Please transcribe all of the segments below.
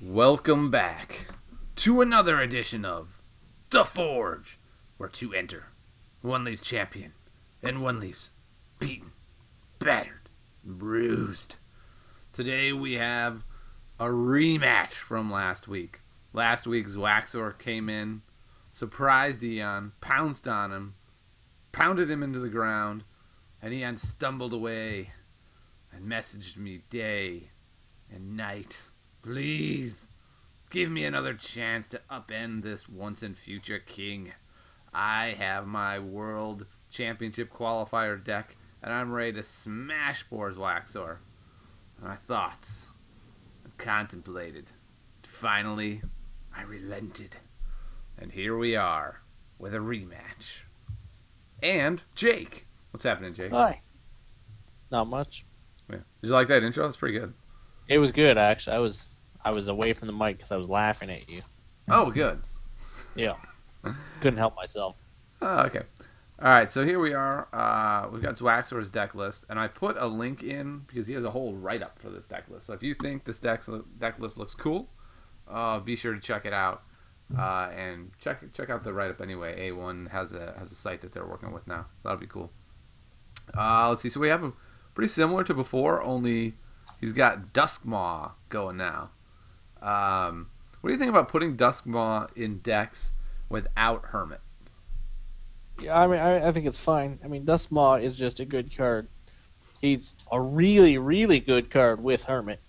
Welcome back to another edition of The Forge, where two enter, one leaves champion, and one leaves beaten, battered, bruised. Today we have a rematch from last week. Last week Zwaxor came in, surprised Eon, pounced on him, pounded him into the ground, and Eon stumbled away and messaged me day and night. Please, give me another chance to upend this once and future king. I have my world championship qualifier deck, and I'm ready to smash poor Zwaxor. And I thought, I contemplated. Finally, I relented. And here we are, with a rematch. And Jake. What's happening, Jake? Hi. Not much. Yeah. Did you like that intro? That's pretty good. It was good, actually. I was away from the mic because I was laughing at you. Oh, good. Yeah. Couldn't help myself. Oh, okay. All right, so here we are. We've got Zwaxor's deck list, and I put a link in because he has a whole write-up for this deck list. So if you think this deck list looks cool, be sure to check it out. And check out the write-up anyway. A1 has a site that they're working with now, so that'll be cool. Let's see. So we have a pretty similar to before, only he's got Duskmaw going now. What do you think about putting Duskmaw in decks without Hermit? Yeah, I mean, I think it's fine. I mean, Duskmaw is just a good card. He's a really, really good card with Hermit,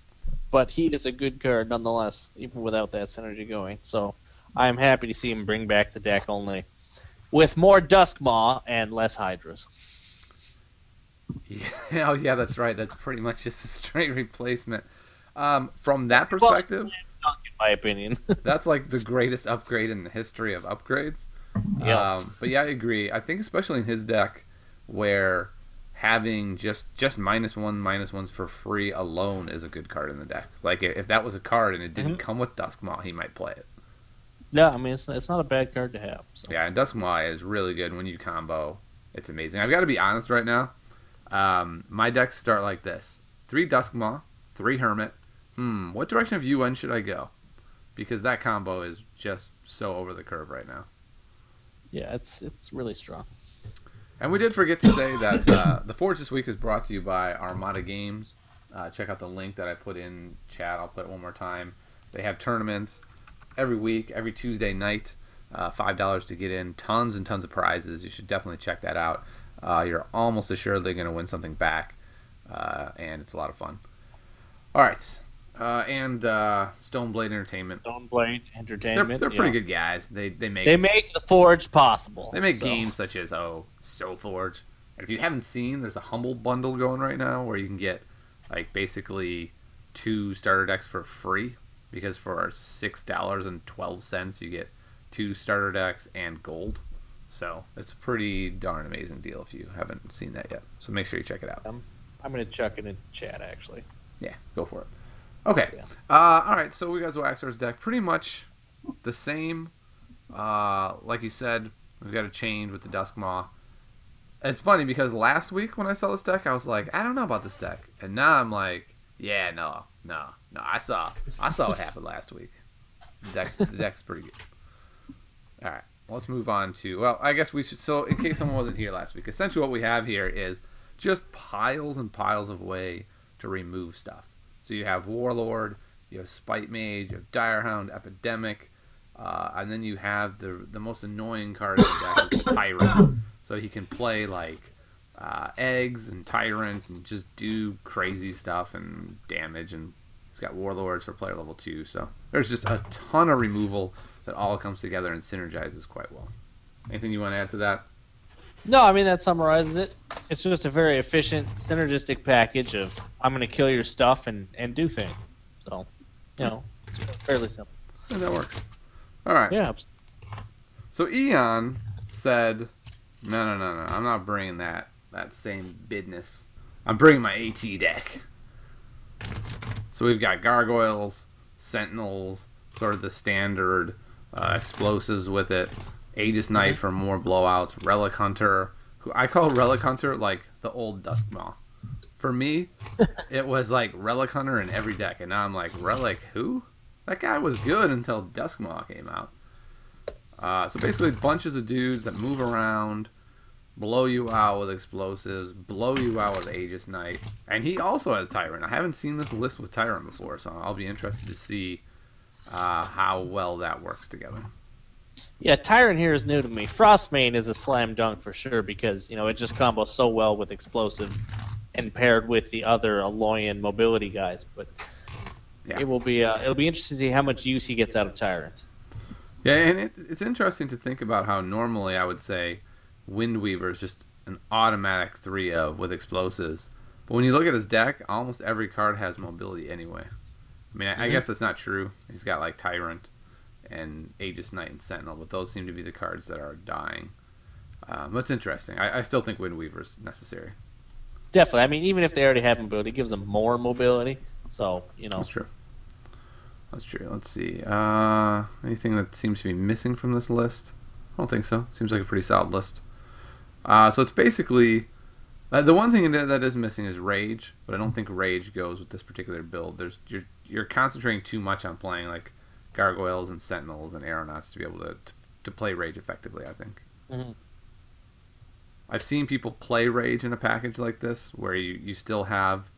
but he is a good card nonetheless, even without that synergy going. So I'm happy to see him bring back the deck only with more Duskmaw and less Hydras. Yeah, oh yeah, that's right. That's pretty much just a straight replacement. From that perspective, Well, in my opinion. that's like the greatest upgrade in the history of upgrades. Yeah. But yeah, I agree. I think especially in his deck, where having just -1/-1s for free alone is a good card in the deck. Like if that was a card and it didn't come with Duskmaw, he might play it. Yeah, I mean, it's not a bad card to have. So. Yeah, and Duskmaw is really good when you combo. It's amazing. I've got to be honest right now. My decks start like this: 3 Duskmaw, 3 Hermit. What direction of UN should I go? Because that combo is just so over the curve right now. Yeah, it's really strong. And we did forget to say that the Forge this week is brought to you by Armada Games. Check out the link that I put in chat. I'll put it one more time. They have tournaments every week, every Tuesday night. $5 to get in. Tons and tons of prizes. You should definitely check that out. You're almost assuredly going to win something back. And it's a lot of fun. All right. And Stoneblade Entertainment. Stoneblade Entertainment. They're pretty good guys. They make the Forge possible. They make games such as SoForge. And if you haven't seen, there's a Humble bundle going right now where you can get like basically 2 starter decks for free, because for $6.12 you get 2 starter decks and gold. So it's a pretty darn amazing deal if you haven't seen that yet. So make sure you check it out. I'm gonna chuck it in chat actually. Yeah, go for it. Okay. Yeah. All right. So we got Zwaxor's deck, pretty much the same. Like you said, we've got a change with the Duskmaw. It's funny because last week when I saw this deck, I was like, I don't know about this deck, and now I'm like, yeah, no. I saw what happened last week. The deck's pretty good. All right. Let's move on to, well, I guess we should, so in case someone wasn't here last week, essentially what we have here is just piles and piles of way to remove stuff. So you have Warlord, you have Spite Mage, you have Direhound, Epidemic, and then you have the most annoying card in the deck is the Tyrant. So he can play like Eggs and Tyrant and just do crazy stuff and damage, and he's got Warlords for player level 2. So there's just a ton of removal that all comes together and synergizes quite well. Anything you want to add to that? No, I mean that summarizes it. It's just a very efficient, synergistic package of I'm gonna kill your stuff and do things. So, it's fairly simple. Yeah, that works. All right. Yeah. So Eon said, no, I'm not bringing that same business. I'm bringing my AT deck. So we've got Gargoyles, Sentinels, sort of the standard explosives with it. Aegis Knight for more blowouts. Relic Hunter, who I call Relic Hunter like the old Duskmaw. For me, it was like Relic Hunter in every deck, and now I'm like, Relic who? that guy was good until Duskmaw came out. So basically, bunches of dudes that move around, blow you out with explosives, blow you out with Aegis Knight, and he also has Tyrant. I haven't seen this list with Tyrant before, so I'll be interested to see how well that works together. Yeah, Tyrant here is new to me. Frostmane is a slam dunk for sure because it just combos so well with explosive and paired with the other Aloyan mobility guys. But Yeah. it'll be interesting to see how much use he gets out of Tyrant. Yeah, and it's interesting to think about how normally I would say Windweaver is just an automatic 3-of with explosives. But when you look at his deck, almost every card has mobility anyway. I mean, I guess that's not true. He's got like Tyrant and Aegis Knight and Sentinel, but those seem to be the cards that are dying. That's interesting. I still think Windweaver is necessary. Definitely. I mean, even if they already have mobility, it gives them more mobility. So, That's true. That's true. Let's see. Anything that seems to be missing from this list? I don't think so. Seems like a pretty solid list. So it's basically... the one thing that is missing is Rage, but I don't think Rage goes with this particular build. You're concentrating too much on playing like Gargoyles and Sentinels and Aeronauts to be able to play Rage effectively, I think. Mm-hmm. I've seen people play Rage in a package like this, where you still have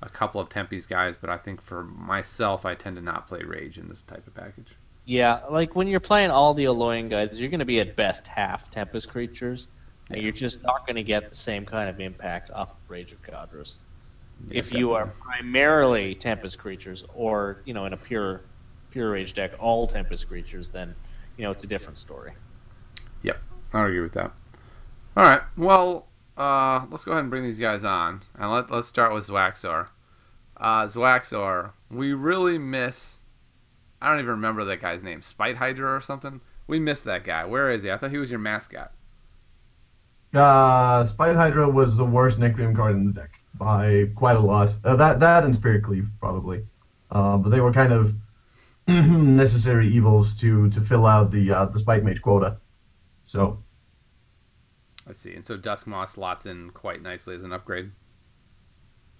a couple of Tempe's guys, but I think for myself, I tend to not play Rage in this type of package. Yeah, like when you're playing all the Aloyan guys, you're going to be at best half Tempest creatures, and you're just not going to get the same kind of impact off of Rage of Godrus. Yeah, if you are primarily Tempest creatures, or in a pure Rage deck, all Tempest creatures, then it's a different story. Yep, I agree with that. All right, well, let's go ahead and bring these guys on, and let's start with Zwaxor. Zwaxor, we really miss... I don't even remember that guy's name. Spite Hydra or something? We miss that guy. Where is he? I thought he was your mascot. Spite Hydra was the worst Necreum card in the deck by quite a lot. That and Spirit Cleave, probably. But they were kind of necessary evils to fill out the Spite Mage quota. So... Let's see. And so Duskmaw slots in quite nicely as an upgrade.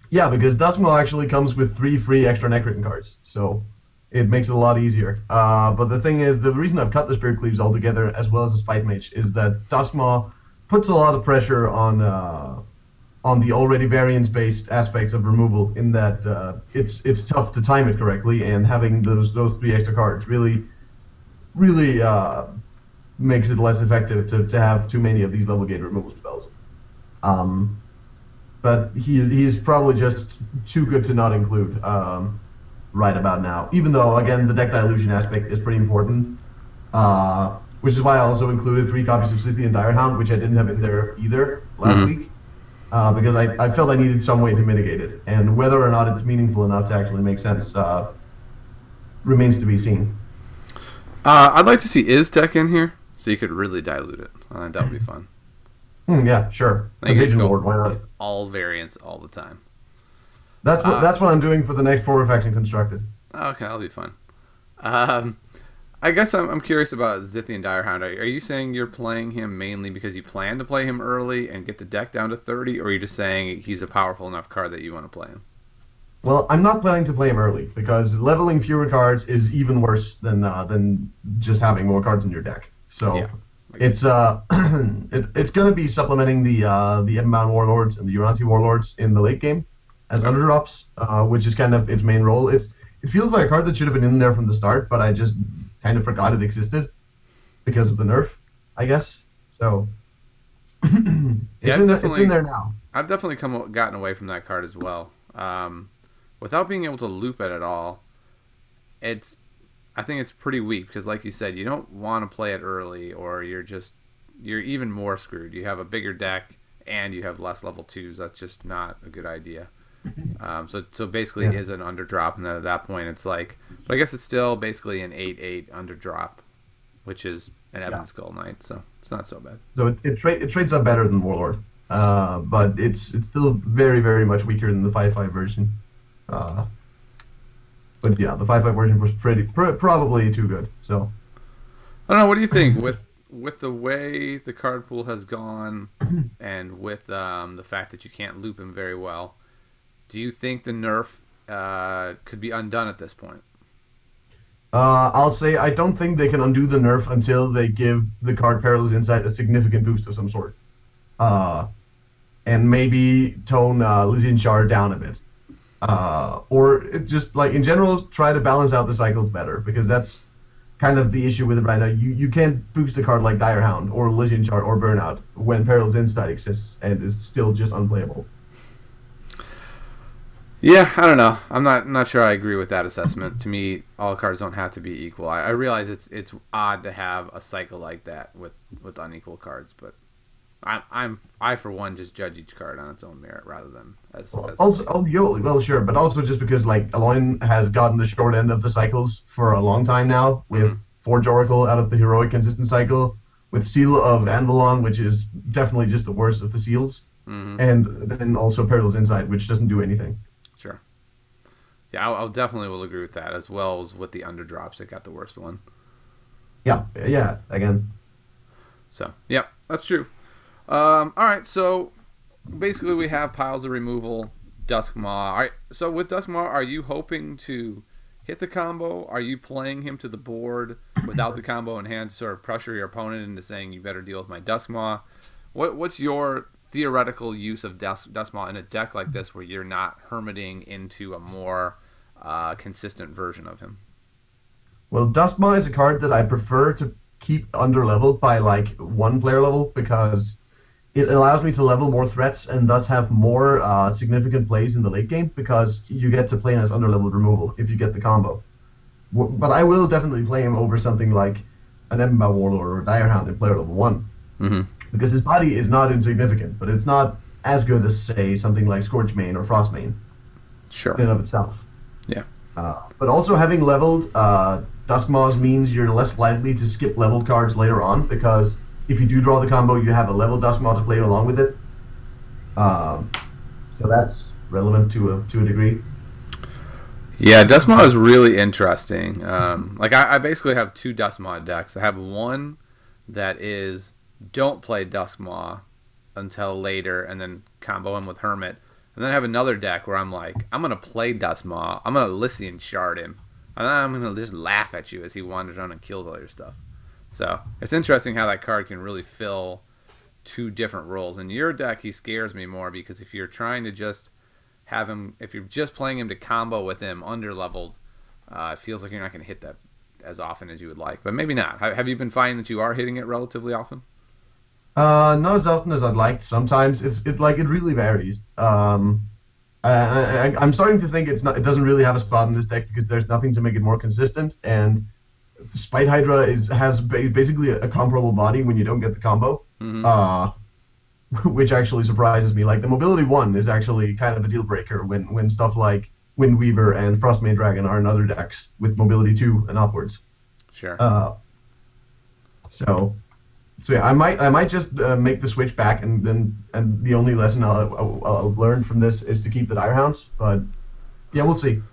Yeah, because Duskmaw actually comes with 3 free extra Necrotin cards, so it makes it a lot easier. But the thing is, the reason I've cut the Spirit Cleaves altogether, as well as the Spite Mage, is that Duskmaw puts a lot of pressure on the already variance-based aspects of removal, in that it's tough to time it correctly, and having those 3 extra cards really makes it less effective to have too many of these level gate removal spells. But he is probably just too good to not include right about now. Even though, again, the deck dilution aspect is pretty important, which is why I also included 3 copies of Scythian Direhound, which I didn't have in there either last week, because I felt I needed some way to mitigate it. And whether or not it's meaningful enough to actually make sense remains to be seen. I'd like to see Iztek in here, so you could really dilute it. I think that would be fun. Yeah, sure. Contagion Lord, why not? All variants all the time. That's what I'm doing for the next 4 Faction Constructed. Okay, that'll be fun. I guess I'm curious about Zithian Direhound. Are you saying you're playing him mainly because you plan to play him early and get the deck down to 30, or are you just saying he's a powerful enough card that you want to play him? Well, I'm not planning to play him early, because leveling fewer cards is even worse than just having more cards in your deck. So yeah, it's it's going to be supplementing the Ebonbound Warlords and the Uranti Warlords in the late game as underdrops, which is kind of its main role. It feels like a card that should have been in there from the start, but I just kind of forgot it existed because of the nerf, I guess. So it's in there now. I've definitely gotten away from that card as well. Without being able to loop it at all, I think it's pretty weak, because like you said, you don't want to play it early, or you're even more screwed. You have a bigger deck and you have less level 2s. That's just not a good idea. So basically it is an underdrop, and at that point it's like, but I guess it's still basically an 8/8 underdrop, which is an Ebon Skull Knight, so it's not so bad. So it trades up better than Warlord, but it's still very, very much weaker than the 5/5 version. But yeah, the 5/5 version was probably too good. So I don't know. What do you think with the way the card pool has gone, and with the fact that you can't loop him very well? Do you think the nerf could be undone at this point? I'll say I don't think they can undo the nerf until they give the card Perilous Insight a significant boost of some sort. Uh, and maybe tone Lysian Shard down a bit. Or just like in general, try to balance out the cycles better because that's kind of the issue with it right now. You can't boost a card like Dire Hound or Lysian Shard or Burnout when Perilous Insight exists and is still just unplayable. Yeah, I don't know. I'm not sure I agree with that assessment. To me, all cards don't have to be equal. I realize it's odd to have a cycle like that with unequal cards, but I for one just judge each card on its own merit rather than as also well sure, but also just because like Aloyn has gotten the short end of the cycles for a long time now with Forge Oracle out of the heroic consistent cycle, with Seal of Anvilon, which is definitely just the worst of the seals, and then also Perilous Insight, which doesn't do anything. Sure. Yeah, I'll definitely will agree with that, as well as with the underdrops. It got the worst one. Yeah, again. So, yeah, that's true. All right, so basically we have piles of removal, Duskmaw. All right, so with Duskmaw, are you hoping to hit the combo? Are you playing him to the board without the combo in hand to sort of pressure your opponent into saying, you better deal with my Duskmaw? What's your theoretical use of Duskmaw in a deck like this where you're not hermiting into a more consistent version of him? Well, Duskmaw is a card that I prefer to keep under-leveled by like one player level because it allows me to level more threats and thus have more significant plays in the late game because you get to play him as under-leveled removal if you get the combo. But I will definitely play him over something like an Ebonbound Warlord or a Dire Hound in player level 1. Because his body is not insignificant, but it's not as good as, say, something like Scorchmane or Frostmane Sure. in and of itself. Yeah. But also having leveled Duskmaws means you're less likely to skip leveled cards later on because if you do draw the combo, you have a leveled Duskmaw to play along with it. So that's relevant to a degree. Yeah, Duskmaw is really interesting. Like I basically have two Duskmaw decks. I have one that is don't play Duskmaw until later and then combo him with Hermit. And then I have another deck where I'm like, I'm going to play Duskmaw. I'm going to Lysian Shard him. And then I'm going to just laugh at you as he wanders around and kills all your stuff. So it's interesting how that card can really fill two different roles. In your deck, he scares me more because if you're trying to just have him, if you're just playing him to combo with him under-leveled, it feels like you're not going to hit that as often as you would like. But maybe not. Have you been finding that you are hitting it relatively often? Not as often as I'd like. Sometimes it really varies. I'm starting to think it doesn't really have a spot in this deck because there's nothing to make it more consistent. And Spite Hydra has basically a comparable body when you don't get the combo, which actually surprises me. Like the Mobility 1 is actually kind of a deal breaker when stuff like Windweaver and Frostmane Dragon are in other decks with Mobility 2 and upwards. Sure. So yeah, I might just make the switch back, and the only lesson I'll learn from this is to keep the Dire Hounds. But yeah, we'll see.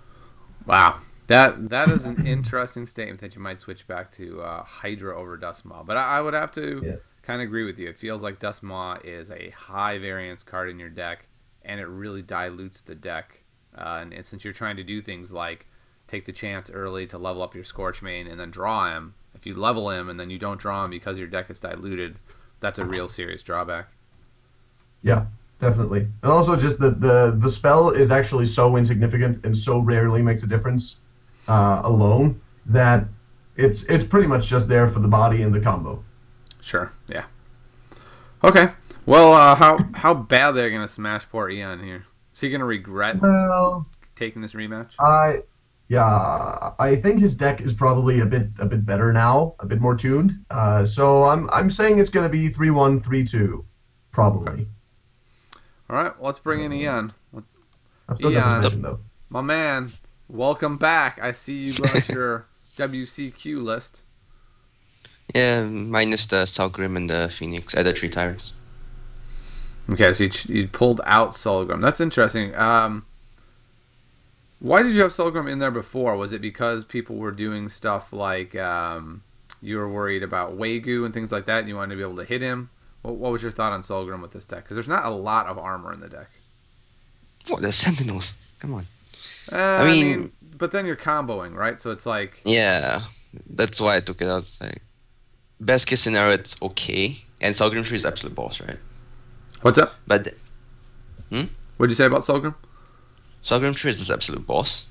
Wow, that is an interesting statement that you might switch back to Hydra over Duskmaw. But I would have to kind of agree with you. It feels like Duskmaw is a high variance card in your deck, and it really dilutes the deck. And since you're trying to do things like take the chance early to level up your Scorchmane and then draw him. If you level him and then you don't draw him because your deck is diluted, that's a real serious drawback. Yeah, definitely. And also just the spell is actually so insignificant and so rarely makes a difference alone that it's pretty much just there for the body and the combo. Sure, yeah. Okay, well, how bad they're going to smash poor Eon here? Is he going to regret taking this rematch? Yeah, I think his deck is probably a bit better now, a bit more tuned. So I'm saying it's going to be 3-1, 3-2, probably. Okay. All right, let's bring in Eon. I'm still Eon, though. My man, welcome back. I see you brought your WCQ list. Yeah, minus the Salgrim and the Phoenix, the three Tyrants. Okay, so you pulled out Solgrim. That's interesting. Why did you have Solgrim in there before? Was it because people were doing stuff like you were worried about Wagyu and things like that, and you wanted to be able to hit him? What was your thought on Solgrim with this deck? Because there's not a lot of armor in the deck. What, the Sentinels? Come on. I mean, mean, but then you're comboing, right? So it's like, yeah, that's why I took it out. It's like, best case scenario, it's okay. And Solgrim 3 is absolute boss, right? what's up? But What'd you say about Solgrim? Solgrim 3 is just absolute boss.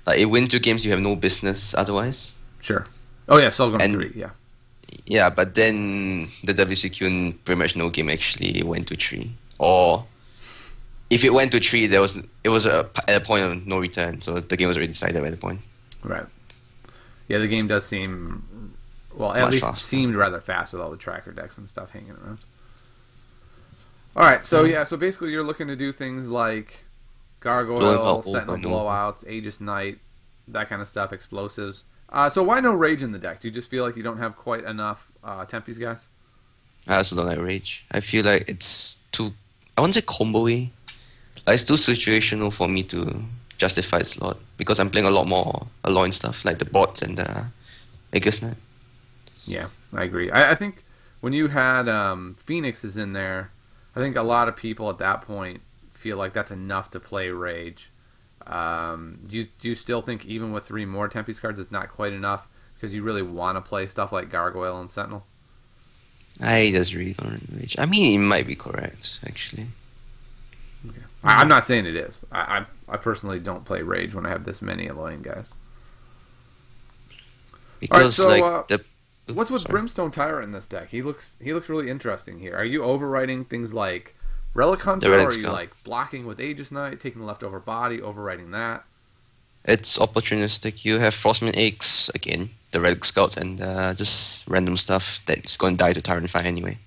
Like, it win 2 games you have no business otherwise. Sure. Oh yeah, Solgrim And 3. Yeah. yeah, but then the WCQ in pretty much no game actually went to 3. Or if it went to 3, it was at a point of no return, so the game was already decided by the point. Right. Yeah, the game does seem, well, at Much least faster. seemed rather fast with all the tracker decks and stuff hanging around. All right, so yeah, so basically you're looking to do things like Blowing Gargoyle, Pulp Sentinel over and over. blowouts, Aegis Knight, that kind of stuff, explosives. So why no Rage in the deck? Do you just feel like you don't have quite enough Tempe's guys? I also don't like Rage. I feel like it's too, I won't say combo-y. Like, it's too situational for me to justify its slot. Because I'm playing a lot more Aloy stuff, like the bots and the Aegis Knight. Yeah, I agree. I think when you had Phoenixes in there, I think a lot of people at that point feel like that's enough to play Rage. Do you still think even with 3 more Tempe's cards, it's not quite enough because you really want to play stuff like Gargoyle and Sentinel? I just really don't like Rage. I mean, it might be correct, actually. Okay. I'm not saying it is. I personally don't play Rage when I have this many Alolan guys. Because, so, like, the... What's with sorry. Brimstone Tyrant in this deck? He looks really interesting here. Are you overwriting things like Relic Hunter, The or Relic are you Scout. like blocking with Aegis Knight, taking the leftover body, overwriting that? It's opportunistic. You have Frostman Eggs again, the Relic Scouts, and just random stuff that's going to die to Tyrant Fire anyway.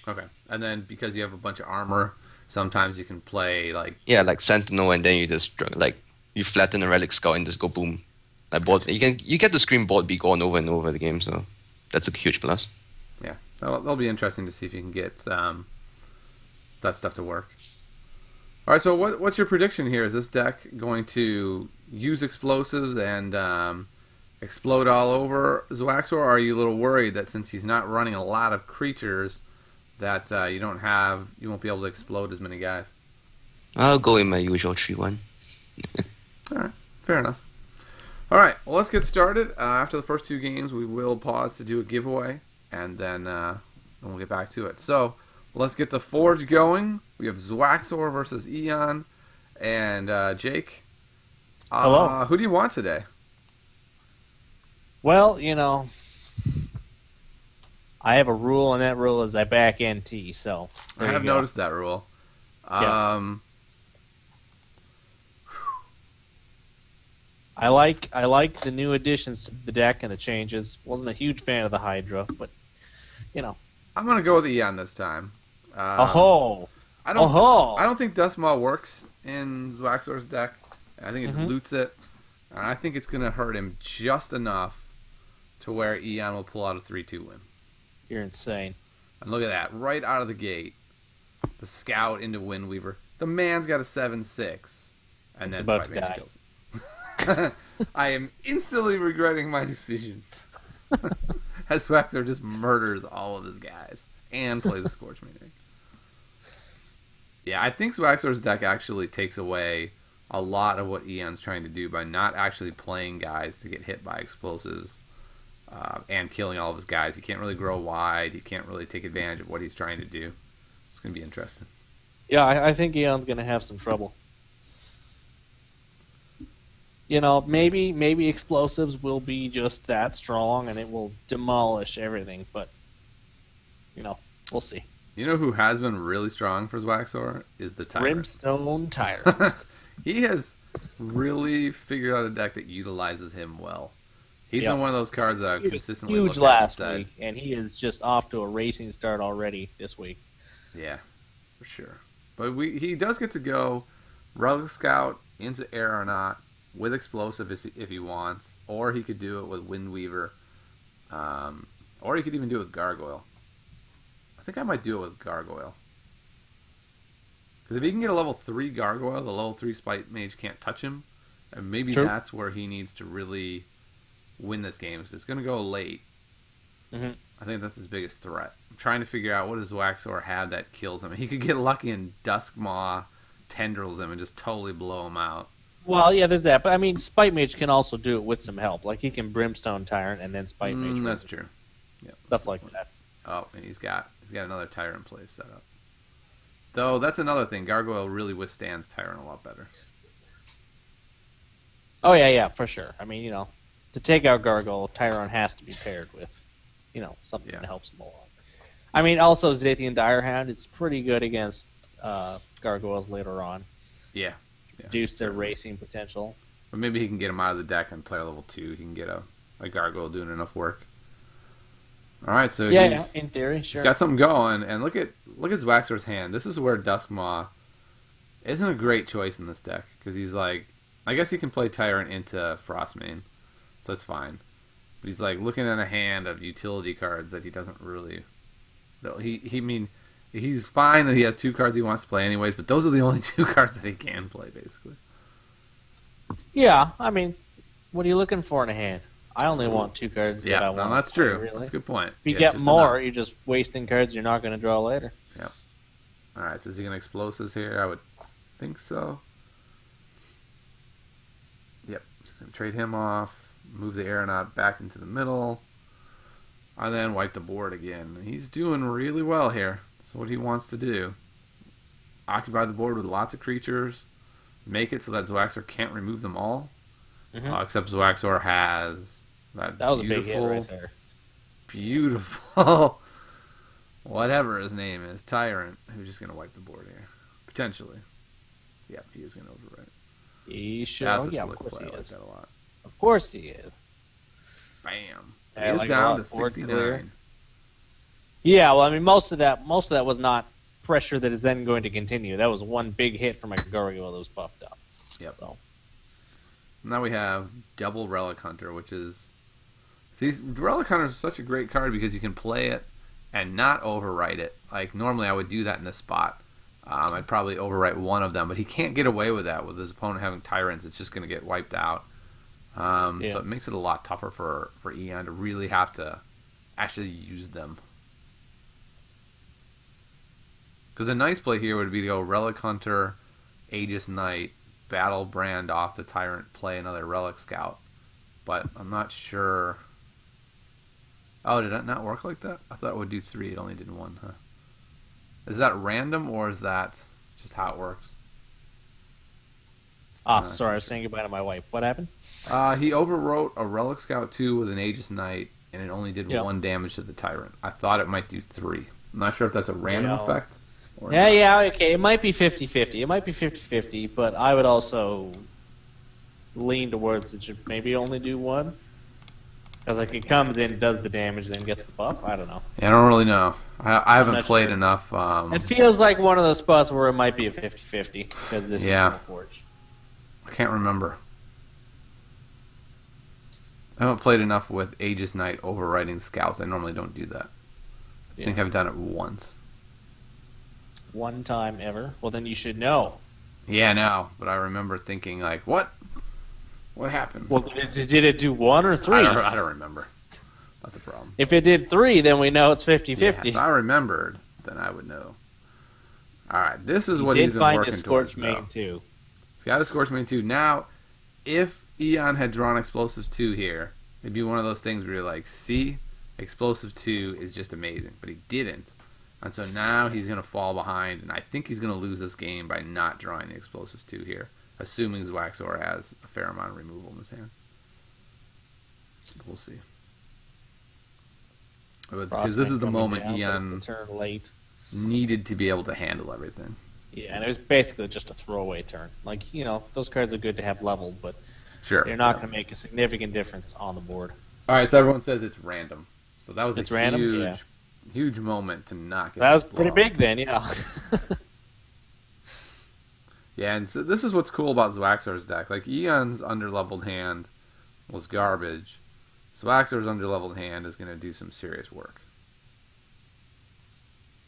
Okay, and then because you have a bunch of armor, sometimes you can play like Yeah, like Sentinel, and then you just like you flatten a Relic Scout and just go boom. Like board, you get to scream board be gone over and over the game, so that's a huge plus. yeah. That'll be interesting to see if you can get that stuff to work. All right, so what's your prediction here? Is this deck going to use explosives and explode all over Zwaxor, or are you a little worried that since he's not running a lot of creatures, that you won't be able to explode as many guys? I'll go in my usual 3-1. All right, fair enough. All right, well, let's get started. After the first 2 games, we will pause to do a giveaway, and then we'll get back to it. So let's get the Forge going. We have Zwaxor versus Eon, and Jake. Hello. Who do you want today? Well, I have a rule, and that rule is I back NT. So I there have you go. noticed that rule. Yeah. I like the new additions to the deck and the changes. Wasn't a huge fan of the Hydra, but I'm gonna go with Eon this time. oh, I don't. oh, I don't think Dustmaw works in Zwaxor's deck. I think it dilutes it, and I think it's gonna hurt him just enough to where Eon will pull out a 3-2 win. You're insane. And look at that, right out of the gate, the Scout into Windweaver. The man's got a 7/6, and then About Spite to Mage die. kills him. I am instantly regretting my decision. As Zwaxor just murders all of his guys and plays a Scorch Maniac. Yeah, I think Zwaxor's deck actually takes away a lot of what Eon's trying to do by not actually playing guys to get hit by explosives and killing all of his guys. He can't really grow wide. He can't really take advantage of what he's trying to do. It's going to be interesting. Yeah, I think Eon's gonna have some trouble. Maybe explosives will be just that strong and it will demolish everything, but we'll see. You know who has been really strong for Zwaxor is the Tyrant. Brimstone Tyrant. He has really figured out a deck that utilizes him well. He's Yep. been one of those cards that I've He was consistently huge looked at and last said, week, and he is just off to a racing start already this week. yeah, for sure. But he does get to go Relic Scout into Aeronaut with Explosive if he wants, or he could do it with Windweaver, or he could even do it with Gargoyle. I think I might do it with Gargoyle. Because if he can get a level 3 Gargoyle, the level 3 Spite Mage can't touch him, and maybe True. that's where he needs to really win this game. So it's going to go late. Mm-hmm. I think that's his biggest threat. I'm trying to figure out what does Zwaxor have that kills him. He could get lucky and Duskmaw tendrils him and just totally blow him out. Well, yeah, there's that. But I mean, Spite Mage can also do it with some help. Like he can Brimstone Tyrant and then Spite Mage. That's true. Yeah, Stuff like that. Oh, and he's got another Tyrant play set up. Though that's another thing. Gargoyle really withstands Tyrant a lot better. Oh yeah, for sure. I mean, to take out Gargoyle, Tyrant has to be paired with, something that helps him along. I mean, also Zythian Direhound is pretty good against Gargoyles later on. Yeah. Reduce their racing potential. But maybe he can get him out of the deck on player level 2. He can get a Gargoyle doing enough work. All right, so in theory, sure. He's got something going, and look at Zwaxor's hand. This is where Duskmaw isn't a great choice in this deck because he's like, I guess he can play Tyrant into Frostmane, so that's fine. But he's like looking at a hand of utility cards that he doesn't really. Though he's fine that he has 2 cards he wants to play anyways, but those are the only 2 cards that he can play basically. Yeah, I mean, what are you looking for in a hand? I only want 2 cards that I want. No, that's true. Really. That's a good point. If you get more, you're just wasting cards you're not going to draw later. Yep. All right, so is he going to Explosives here? I would think so. Yep. So trade him off, move the Aeronaut back into the middle, and then wipe the board again. He's doing really well here. That's what he wants to do. Occupy the board with lots of creatures, make it so that Zwaxor can't remove them all. Except Zwaxor has that was beautiful, a big hit right there. Beautiful, whatever his name is, Tyrant, who's just going to wipe the board here. Potentially. Yep, he is going to overwrite. He should. That's a of slick course play. he I like is. that a lot. Of course he is. Bam. Yeah, He is like down a to board 69. clear. Yeah, well, I mean, most of that was not pressure that is then going to continue. That was one big hit from a Gargoyle that was buffed up. Yep. So. Now we have double Relic Hunter, which is... See, Relic Hunter is such a great card because you can play it and not overwrite it. Like, normally I would do that in this spot. I'd probably overwrite one of them, but he can't get away with that with his opponent having Tyrants. It's just going to get wiped out. So it makes it a lot tougher for Eon to really have to actually use them. Because a nice play here would be to go Relic Hunter, Aegis Knight, Battle Brand off the Tyrant, play another Relic Scout. But I'm not sure. Oh, did that not work like that? I thought it would do 3. It only did 1, huh? Is that random, or is that just how it works? Sorry, I was saying goodbye to my wife. What happened? He overwrote a Relic Scout 2 with an Aegis Knight, and it only did 1 damage to the Tyrant. I thought it might do 3. I'm not sure if that's a random effect. Yeah, okay. It might be 50-50. It might be 50-50, but I would also lean towards it should maybe only do 1. Because like it comes in, does the damage, then gets the buff. I don't know. Yeah, I don't really know. I haven't played enough. It feels like one of those spots where it might be a 50-50 because this is Forge. I can't remember. I haven't played enough with Aegis Knight overwriting scouts. I normally don't do that. I think I've done it once. One time ever? Well, then you should know. Yeah, no, but I remember thinking like, what? What happened? Well, did it do 1 or 3? I don't remember. That's a problem. If it did 3, then we know it's 50-50. Yeah, if I remembered, then I would know. All right, this is what he's been working towards. He did find a Scorchmane too. He's got a Scorchmane too. Now, if Eon had drawn Explosives 2 here, it'd be one of those things where you're like, see, Explosive 2 is just amazing. But he didn't. And so now he's going to fall behind, and I think he's going to lose this game by not drawing the Explosives 2 here, assuming Zwaxor has a fair amount of removal in his hand. We'll see. Because this is the moment Eon needed to be able to handle everything. Yeah, and it was basically just a throwaway turn. Like, those cards are good to have leveled, but they're not going to make a significant difference on the board. All right, so everyone says it's random. So that was a huge moment to not get that was pretty big then, yeah. Yeah, and so this is what's cool about Zwaxor's deck. Like, Eon's underleveled hand was garbage. Zwaxor's underleveled hand is going to do some serious work.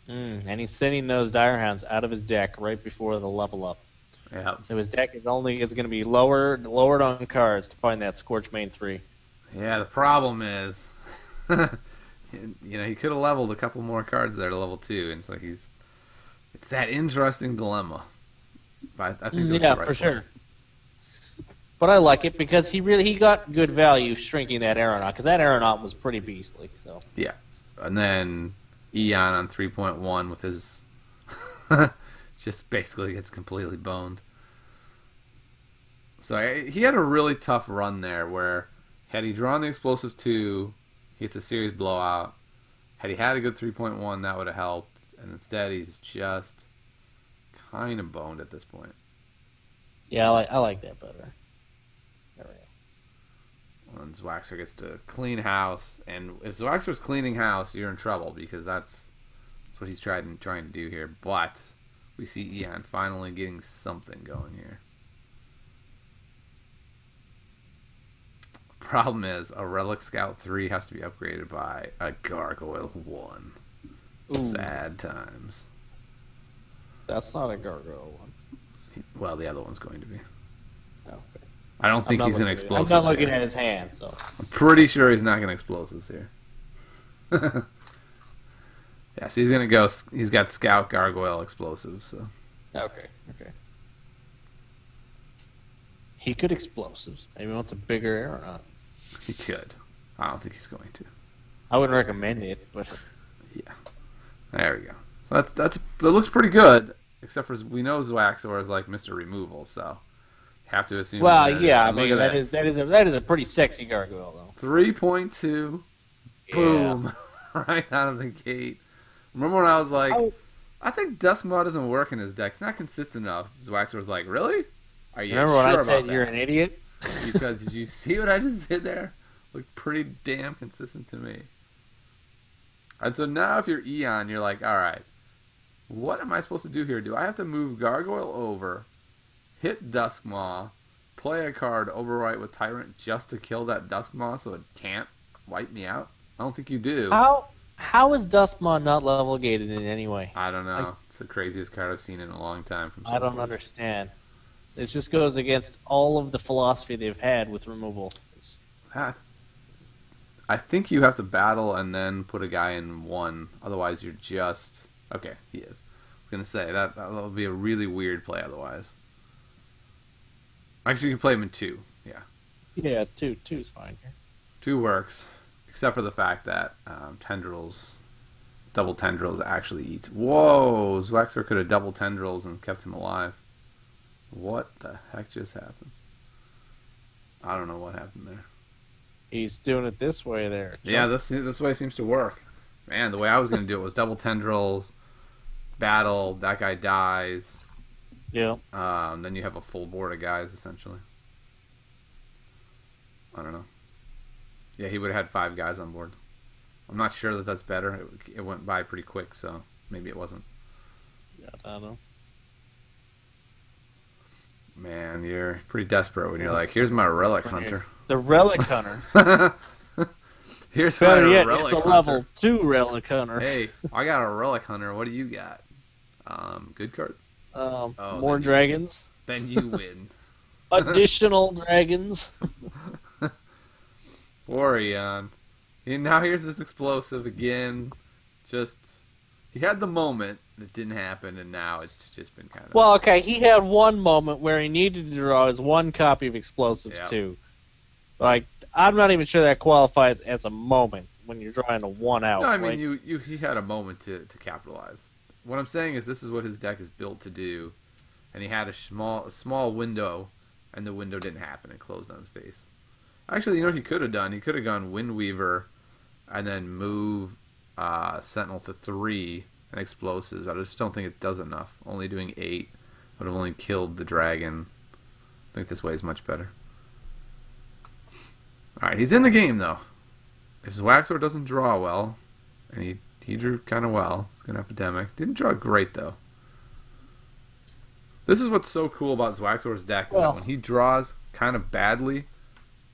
And he's sending those Direhounds out of his deck right before the level up. Yeah. So his deck is going to be lowered on cards to find that Scorchmane 3. Yeah, the problem is... he could have leveled a couple more cards there to level 2, and so it's that interesting dilemma. But I think for sure. But I like it because he got good value shrinking that aeronaut, because that aeronaut was pretty beastly. So Yeah. And then Eon on 3.1 with his just basically gets completely boned. So he had a really tough run there where had he drawn the explosive 2, he gets a serious blowout. Had he had a good 3.1, that would have helped. And instead, he's just kind of boned at this point. yeah, I like that better. There we go. And Zwaxor gets to clean house. And if Zwaxor's cleaning house, you're in trouble because that's what he's trying to do here. But we see Eon finally getting something going here. Problem is, a Relic Scout 3 has to be upgraded by a Gargoyle 1. Ooh. Sad times. That's not a gargoyle one. Well, the other one's going to be. Okay. I don't think he's going to explosives. I'm not looking here. at his hand, so. I'm pretty sure he's not going to explosives here. Yes, he's going to go. He's got Scout, Gargoyle, explosives. So. Okay. He could explosives. Maybe he wants a bigger aeronaut. He could. I don't think he's going to. I wouldn't recommend it, but. Yeah. There we go. So that looks pretty good, except for we know Zwaxor is like Mr. Removal, so you have to assume. Well, yeah, I look mean at that is a pretty sexy gargoyle though. 3.2, boom, right out of the gate. Remember when I was like, I think Duskmaw doesn't work in his deck. It's not consistent enough. Zwaxor was like, really? Are you Remember sure when I about said that? you're an idiot? Because did you see what I just did there? Looked pretty damn consistent to me. And so now if you're Eon, you're like, all right, what am I supposed to do here? Do I have to move Gargoyle over, hit Duskmaw, play a card, overwrite with Tyrant just to kill that Duskmaw so it can't wipe me out? I don't think you do. How is Duskmaw not level gated in any way? I don't know. It's the craziest card I've seen in a long time. From I don't understand. It just goes against all of the philosophy they've had with removal. I think you have to battle and then put a guy in 1. Otherwise, you're just... Okay, he is. I was going to say, that'll be a really weird play otherwise. Actually, you can play him in 2. Yeah. Yeah, 2's fine here. 2 works. Except for the fact that double tendrils actually eats. Whoa! Zwaxor could have double tendrils and kept him alive. What the heck just happened? I don't know what happened there. He's doing it this way there. Yeah, this way seems to work. Man, the way I was going to do it was double tendrils, battle, that guy dies. Yeah. Then you have a full board of guys, essentially. I don't know. Yeah, he would have had 5 guys on board. I'm not sure that that's better. It went by pretty quick, so maybe it wasn't. Yeah, I don't know. Man, you're pretty desperate when you're like, here's my Relic Hunter. The Relic Hunter. Here's my Better yet, Relic it's a Hunter. level 2 Relic Hunter. Hey, I got a Relic Hunter. What do you got? Good cards? More dragons. Then you win. Additional dragons. Poor Eon. And now here's this explosive again. He had the moment. It didn't happen, and now it's just been kind of... Well, okay, he had one moment where he needed to draw his 1 copy of explosives, too. Like, I'm not even sure that qualifies as a moment when you're drawing a 1 out. No, I mean, he had a moment to capitalize. What I'm saying is this is what his deck is built to do, and he had a small window, and the window didn't happen. It closed on his face. Actually, you know what he could have done? He could have gone Windweaver and then move Sentinel to 3 and explosives. I just don't think it does enough. Only doing 8 would have only killed the dragon. I think this way is much better. Alright, he's in the game, though. If Zwaxor doesn't draw well, and he drew kind of well, it's going to Epidemic. Didn't draw great, though. This is what's so cool about Zwaxor's deck. That when he draws kind of badly,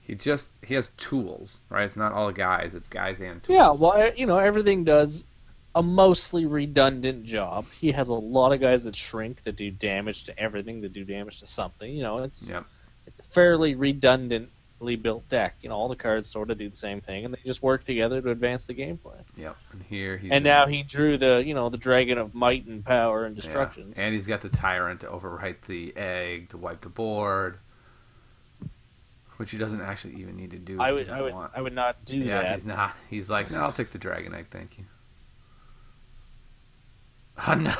he has tools, right? It's not all guys, it's guys and tools. Yeah, well, everything does a mostly redundant job. He has a lot of guys that shrink, that do damage to everything, that do damage to something. It's a fairly redundantly built deck. All the cards sort of do the same thing, and they just work together to advance the gameplay. Yep, and now he drew the Dragon of Might and Power and Destruction. Yeah. And he's got the Tyrant to overwrite the egg, to wipe the board. Which he doesn't actually even need to do. I if he would, doesn't I would, want. I would not do Yeah, that. he's not. He's like, no, I'll take the Dragon Egg, thank you. Oh, no.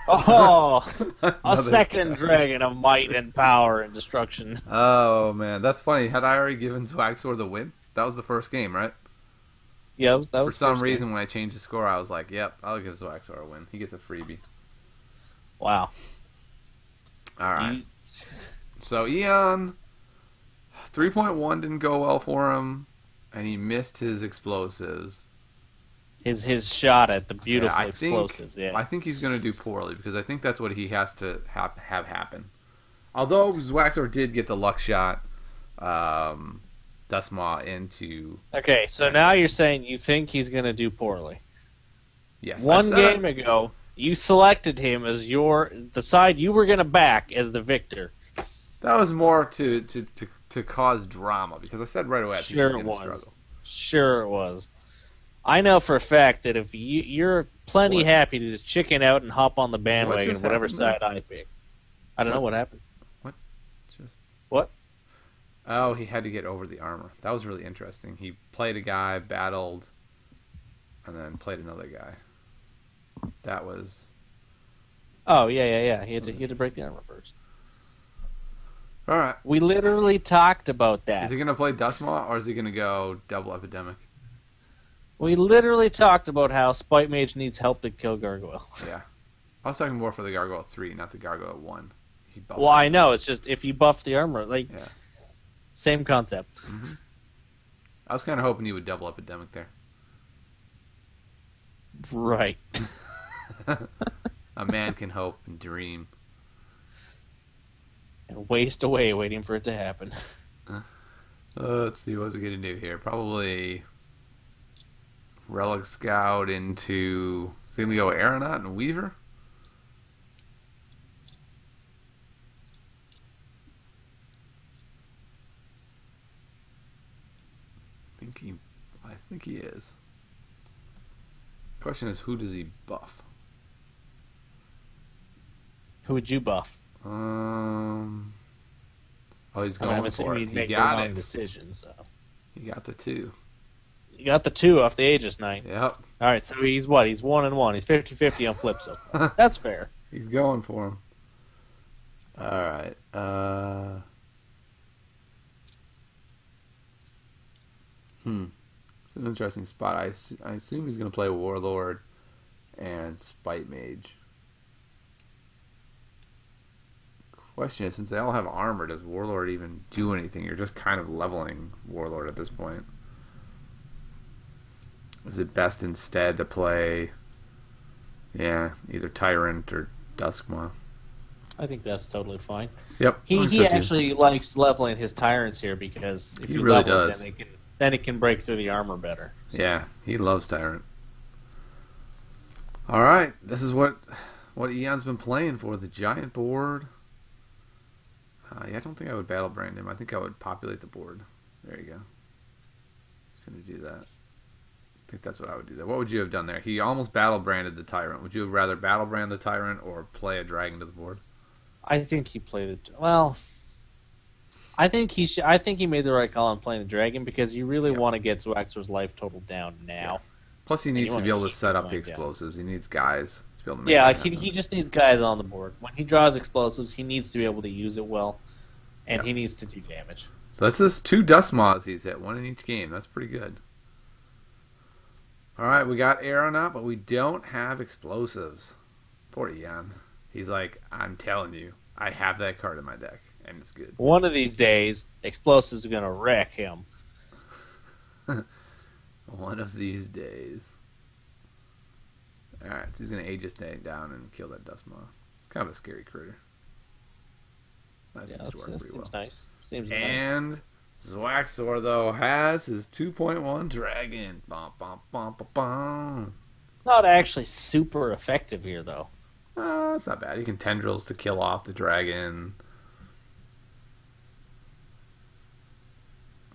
Oh, a Another second guy. dragon of might and power and destruction. Oh, man. That's funny. Had I already given Zwaxor the win? That was the first game, right? Yeah, that was For some first reason, game. when I changed the score, I was like, yep, I'll give Zwaxor a win. He gets a freebie. Wow. All right. You- So, Eon, 3.1 didn't go well for him, and he missed his explosives. His shot at the beautiful I explosives. think he's going to do poorly, because I think that's what he has to have happen. Although Zwaxor did get the luck shot, Dustmaw into... Okay, so now you're saying you think he's going to do poorly. Yes, One game ago, you selected him as the side you were going to back as the victor. That was more to cause drama, because I said right away I think Sure he's it going to was. struggle. Sure it was. I know for a fact that if you're plenty What? happy to just chicken out and hop on the bandwagon, just whatever happened there? side I pick. I don't know what happened. Just What? Oh, he had to get over the armor. That was really interesting. He played a guy, battled, and then played another guy. That was... Oh, yeah. He had to break the armor first. All right. We literally talked about that. Is he going to play Dustmaw, or is he going to go double Epidemic? We literally talked about how Spite Mage needs help to kill Gargoyle. Yeah. I was talking more for the Gargoyle 3, not the Gargoyle 1. He buffed Well, I him. know. It's just if you buff the armor, like, Yeah. same concept. I was kind of hoping he would double Epidemic there. Right. A man can hope and dream. And waste away waiting for it to happen. Let's see, what's we going to do here? Probably Relic Scout into... Is he going to go Aeronaut and Weaver? I think he is. Question is, who does he buff? Who would you buff? Oh, he's I mean, I'm going for assuming it. you'd He make the got wrong it. decision. So He got the 2. you got the 2 off the Aegis Knight. Yep. All right, so he's what? He's 1-1. He's 50-50 on flip. So that's fair. He's going for him. All right. It's an interesting spot. I assume he's going to play Warlord and Spite Mage. Question is, since they all have armor, does Warlord even do anything? You're just kind of leveling Warlord at this point. Is it best instead to play, either Tyrant or Duskmaw? I think that's totally fine. Yep. I He think so too. actually likes leveling his tyrants here because if He you really level does. it, then it can break through the armor better. Yeah, he loves Tyrant. All right, this is what Eon's been playing for, the giant board. I don't think I would battle brand him. I think I would populate the board. There you go. Just going to do that. I think that's what I would do there. What would you have done there? He almost battle branded the Tyrant. Would you have rather battle brand the Tyrant or play a dragon to the board? I think he played it well. I think he made the right call on playing the dragon because you really want to get Zwaxor's life total down now. Plus, he needs you to be wanna able to keep set it up the going down. explosives. He needs guys to be able to make Yeah, that like happen. he just needs guys on the board. When he draws explosives, he needs to be able to use it well, and he needs to do damage. So that's just 2 Dustmaws he's hit, 1 in each game. That's pretty good. All right, we got Aeronaut, but we don't have explosives. Poor Eon. He's like, I'm telling you, I have that card in my deck, and it's good. One of these days, explosives are gonna wreck him. One of these days. Alright, so he's going to Aegis down and kill that Dustmaw. It's kind of a scary critter. That seems to work pretty well. Nice. Seems nice. And Zwaxor, though, has his 2.1 dragon. Bum, bum, bum, bum, bum. Not actually super effective here, though. That's not bad. He can tendrils to kill off the dragon.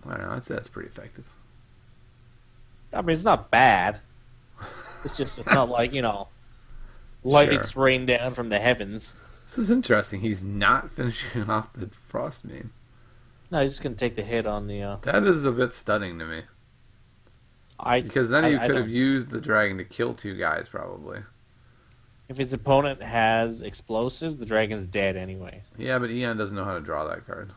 I don't know. I'd say that's pretty effective. I mean, it's not bad. It's not like, lightning's Sure. rained down from the heavens. This is interesting. He's not finishing off the Frostmane. No, he's just gonna take the hit on the. That is a bit stunning to me. Because then you could have used the dragon to kill 2 guys, probably. If his opponent has explosives, the dragon's dead anyway. Yeah, but Eon doesn't know how to draw that card.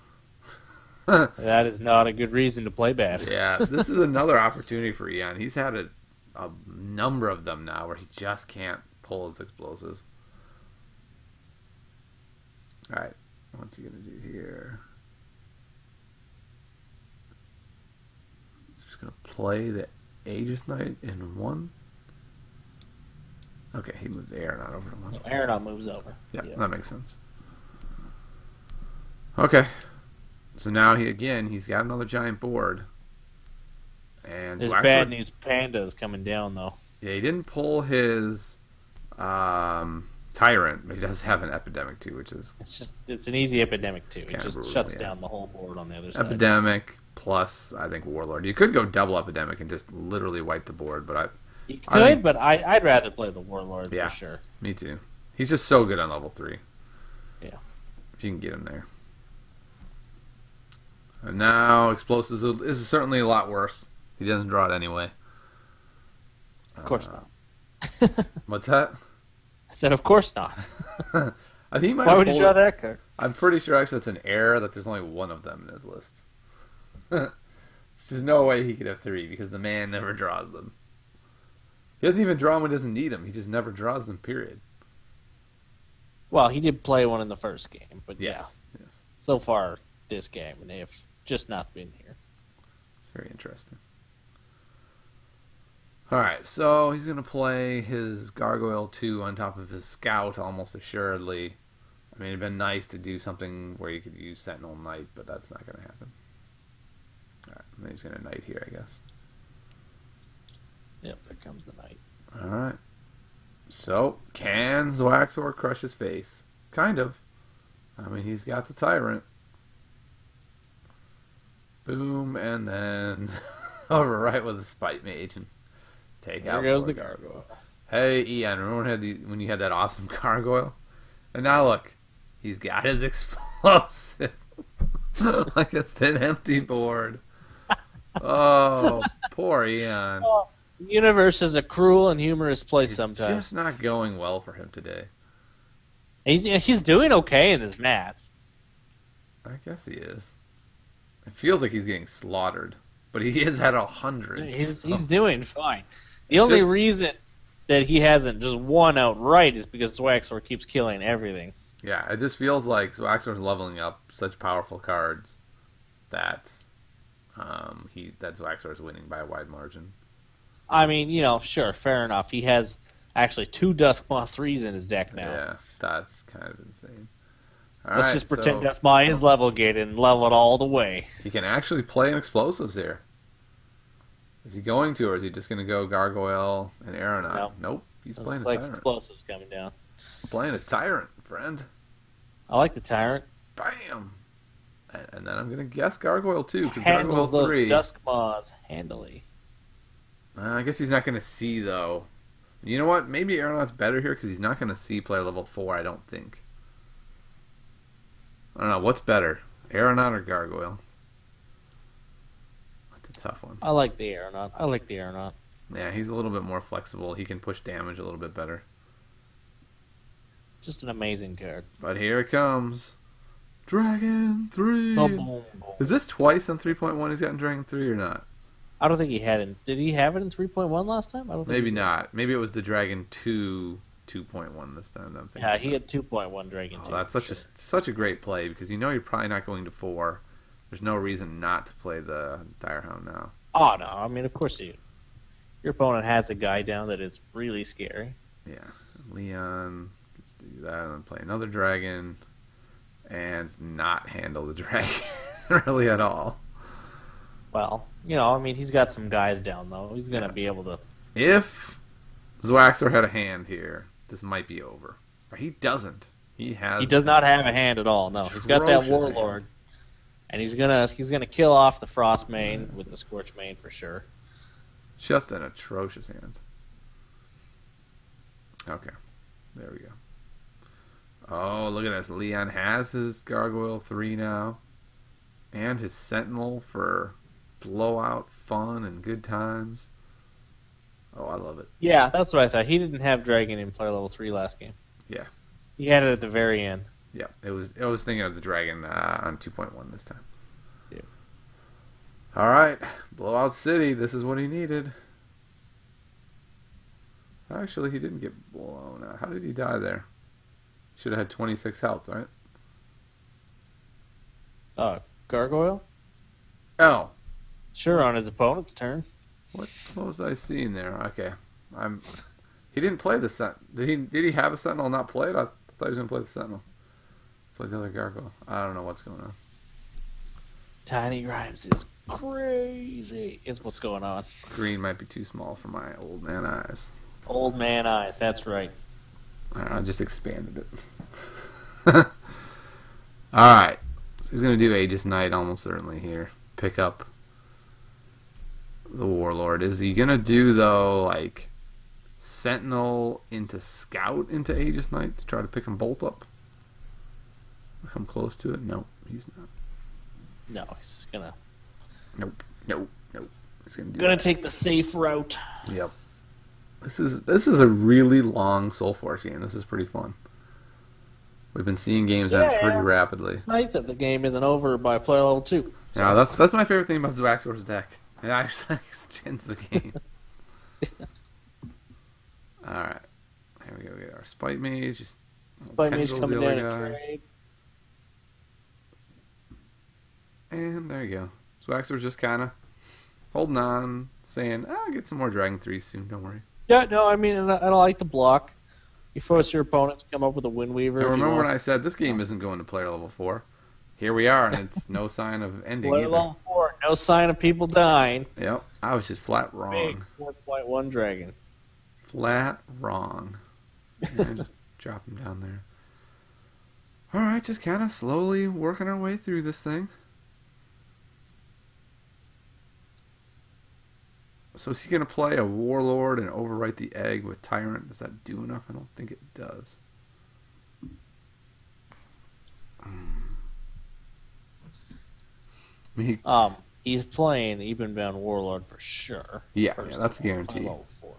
That is not a good reason to play bad. Yeah, this is another opportunity for Eon. He's had a number of them now where he just can't pull his explosives. Alright, what's he going to do here? He's just going to play the Aegis Knight in 1. Okay, he moves the Aeronaut over to 1. No, Aeronaut moves over. Yeah, that makes sense. Okay. So now he's got another giant board. And there's Zwaxor, bad news pandas coming down though. Yeah, he didn't pull his Tyrant, but he does have an Epidemic too, which is it's an easy Epidemic too. It just brutal, shuts down the whole board on the other side. Epidemic plus I think Warlord. You could go double Epidemic and just literally wipe the board, but you could, but I'd rather play the Warlord for sure. Me too. He's just so good on level 3. Yeah. If you can get him there. And now Explosives is certainly a lot worse. He doesn't draw it anyway. Of course not. What's that? I said, of course not. I think he might Why would you draw that card? I'm pretty sure actually it's an error that there's only 1 of them in his list. There's no way he could have 3 because the man never draws them. He doesn't even draw them when he doesn't need them. He just never draws them, period. Well, he did play 1 in the first game, but yes. So far, this game, and they have just not been here. It's very interesting. Alright, so he's going to play his Gargoyle 2 on top of his Scout, almost assuredly. I mean, it'd been nice to do something where you could use Sentinel Knight, but that's not going to happen. Alright, then he's going to Knight here, I guess. Yep, there comes the Knight. Alright. So, can Zwaxor crush his face? Kind of. I mean, he's got the Tyrant. Boom, and then overwrite with a Spite Mage and take out the Gargoyle. Hey, Eon, remember when you had that awesome Gargoyle? And now look, he's got his explosive. Like it's an empty board. Oh, poor Eon. Oh, the universe is a cruel and humorous place sometimes. It's just not going well for him today. He's doing okay in this match. I guess he is. It feels like he's getting slaughtered, but he is at 100. He's doing fine. The only reason that he hasn't just won outright is because Zwaxor keeps killing everything. Yeah, it just feels like Zwaxor's leveling up such powerful cards that Zwaxor is winning by a wide margin. I mean, sure, fair enough. He has actually 2 Duskmaw 3s in his deck now. Yeah, that's kind of insane. Let's just pretend Duskmaw is level gated and level it all the way. He can actually play an Explosives here. Is he going to, or is he just going to go Gargoyle and Aeronaut? No. Nope, he's playing a like Tyrant. Explosives coming down. He's playing a Tyrant, friend. I like the Tyrant. Bam! And then I'm going to guess Gargoyle too, because Handles Gargoyle 3. those Duskmaws handily. I guess he's not going to see, though. You know what? Maybe Aeronaut's better here, because he's not going to see player level 4, I don't think. I don't know. What's better? Aeronaut or Gargoyle? That's a tough one. I like the Aeronaut. Yeah, he's a little bit more flexible. He can push damage a little bit better. Just an amazing card. But here it comes. Dragon 3! Boom, boom, boom. Is this twice on 3.1 he's gotten Dragon 3 or not? I don't think he had it. Did he have it in 3.1 last time? I don't think Maybe not. Maybe it was the Dragon 2 2.1 this time. I'm thinking. Yeah, he had 2.1 Dragon 2. That's such a great play, because you know you're probably not going to 4. There's no reason not to play the Direhound now. Oh, no. I mean, of course your opponent has a guy down that is really scary. Yeah. Leon gets to do that and then play another dragon and not handle the dragon really at all. Well, I mean, he's got some guys down, though. He's going to be able to... If Zwaxor had a hand here, this might be over. But he doesn't. He does not have a hand at all, no. He's got that Warlord. Hand. And he's gonna kill off the Frost main with the Scorch main for sure. Just an atrocious hand. Okay. There we go. Oh, look at this. Leon has his Gargoyle 3 now. And his Sentinel for blowout fun and good times. Oh, I love it. Yeah, that's what I thought. He didn't have Dragon in player level 3 last game. Yeah. He had it at the very end. Yeah, it was. I was thinking of the Dragon on 2.1 this time. Yeah. All right, Blowout City. This is what he needed. Actually, he didn't get blown out. How did he die there? Should have had 26 health, right? Gargoyle? Oh, Sure, on his opponent's turn. what was I seeing there? Okay, He didn't play the Sentinel. Did he have a Sentinel and not play it? I thought he was gonna play the Sentinel. Play the other Gargoyle. I don't know what's going on. Tiny Grimes is crazy, is what's going on. Green might be too small for my old man eyes. Old man eyes, that's right. I just expanded it. Alright. So he's going to do Aegis Knight almost certainly here. Pick up the Warlord. Is he going to do, though, like, Sentinel into Scout into Aegis Knight to try to pick them both up? Come close to it? No, he's not. No, he's gonna Nope. He's going to do gonna that. take the safe route. Yep. This is a really long Soul Force game. This is pretty fun. We've been seeing games end pretty rapidly. It's nice that the game isn't over by player level 2. Yeah, that's my favorite thing about Zwaxor's deck. It actually extends the game. Alright. Here we go. We get our Spite Mage. Just Spite Mage tendrils coming the down other and guy. trade. And there you go. Zwaxor's just kind of holding on, saying, I'll get some more Dragon 3s soon, don't worry. Yeah, no, I mean, and I like the block. You force your opponent to come up with a Windweaver. Now, remember when I said this game isn't going to player level 4? Here we are, and it's no sign of ending player either. level 4, no sign of people dying. Yep, I was just flat Big wrong. 4.1 dragon. Flat wrong. Yeah, just drop him down there. Alright, just kind of slowly working our way through this thing. So is he going to play a Warlord and overwrite the egg with Tyrant? Does that do enough? I don't think it does. I mean, He's playing Evenbound Warlord for sure. yeah, that's a guarantee. Level 4.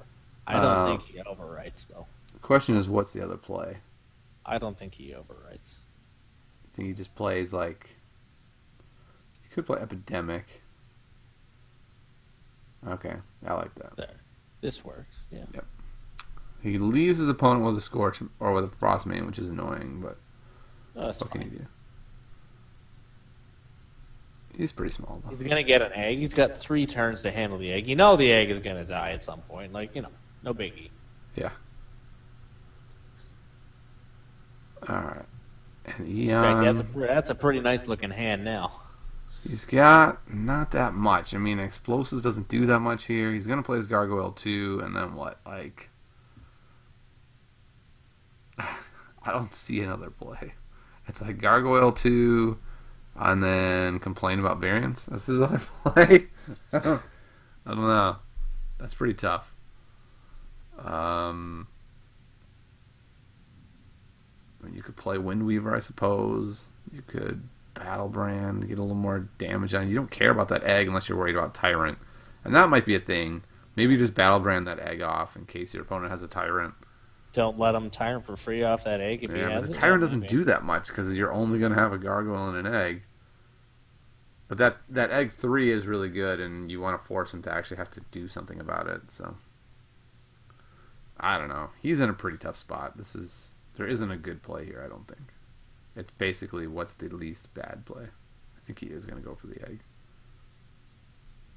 I don't think he overwrites, though. The question is, what's the other play? I don't think he overwrites. So he just plays like... He could play Epidemic. Okay, I like that. There. This works, yeah. Yep. He leaves his opponent with a Scorch or with a Frostmane, which is annoying, but That's what can fine. he do? He's pretty small, though. He's going to get an egg. He's got 3 turns to handle the egg. You know the egg is going to die at some point. Like, no biggie. Yeah. Alright. And In Eon... fact, that's a pretty nice looking hand now. He's got not that much. I mean, Explosives doesn't do that much here. He's going to play his Gargoyle too, and then what? Like... I don't see another play. It's like Gargoyle 2, and then complain about variance. That's his other play. I don't know. That's pretty tough. I mean, you could play Windweaver, I suppose. You could Battlebrand, get a little more damage on. You don't care about that egg unless you're worried about Tyrant. And that might be a thing. Maybe you just Battlebrand that egg off in case your opponent has a Tyrant. Don't let him Tyrant for free off that egg if he Yeah, has but it. the Tyrant doesn't do that much because you're only going to have a Gargoyle and an egg. But that egg 3 is really good, and you want to force him to actually have to do something about it. So I don't know. He's in a pretty tough spot. There isn't a good play here, I don't think. It's basically what's the least bad play. I think he is going to go for the egg.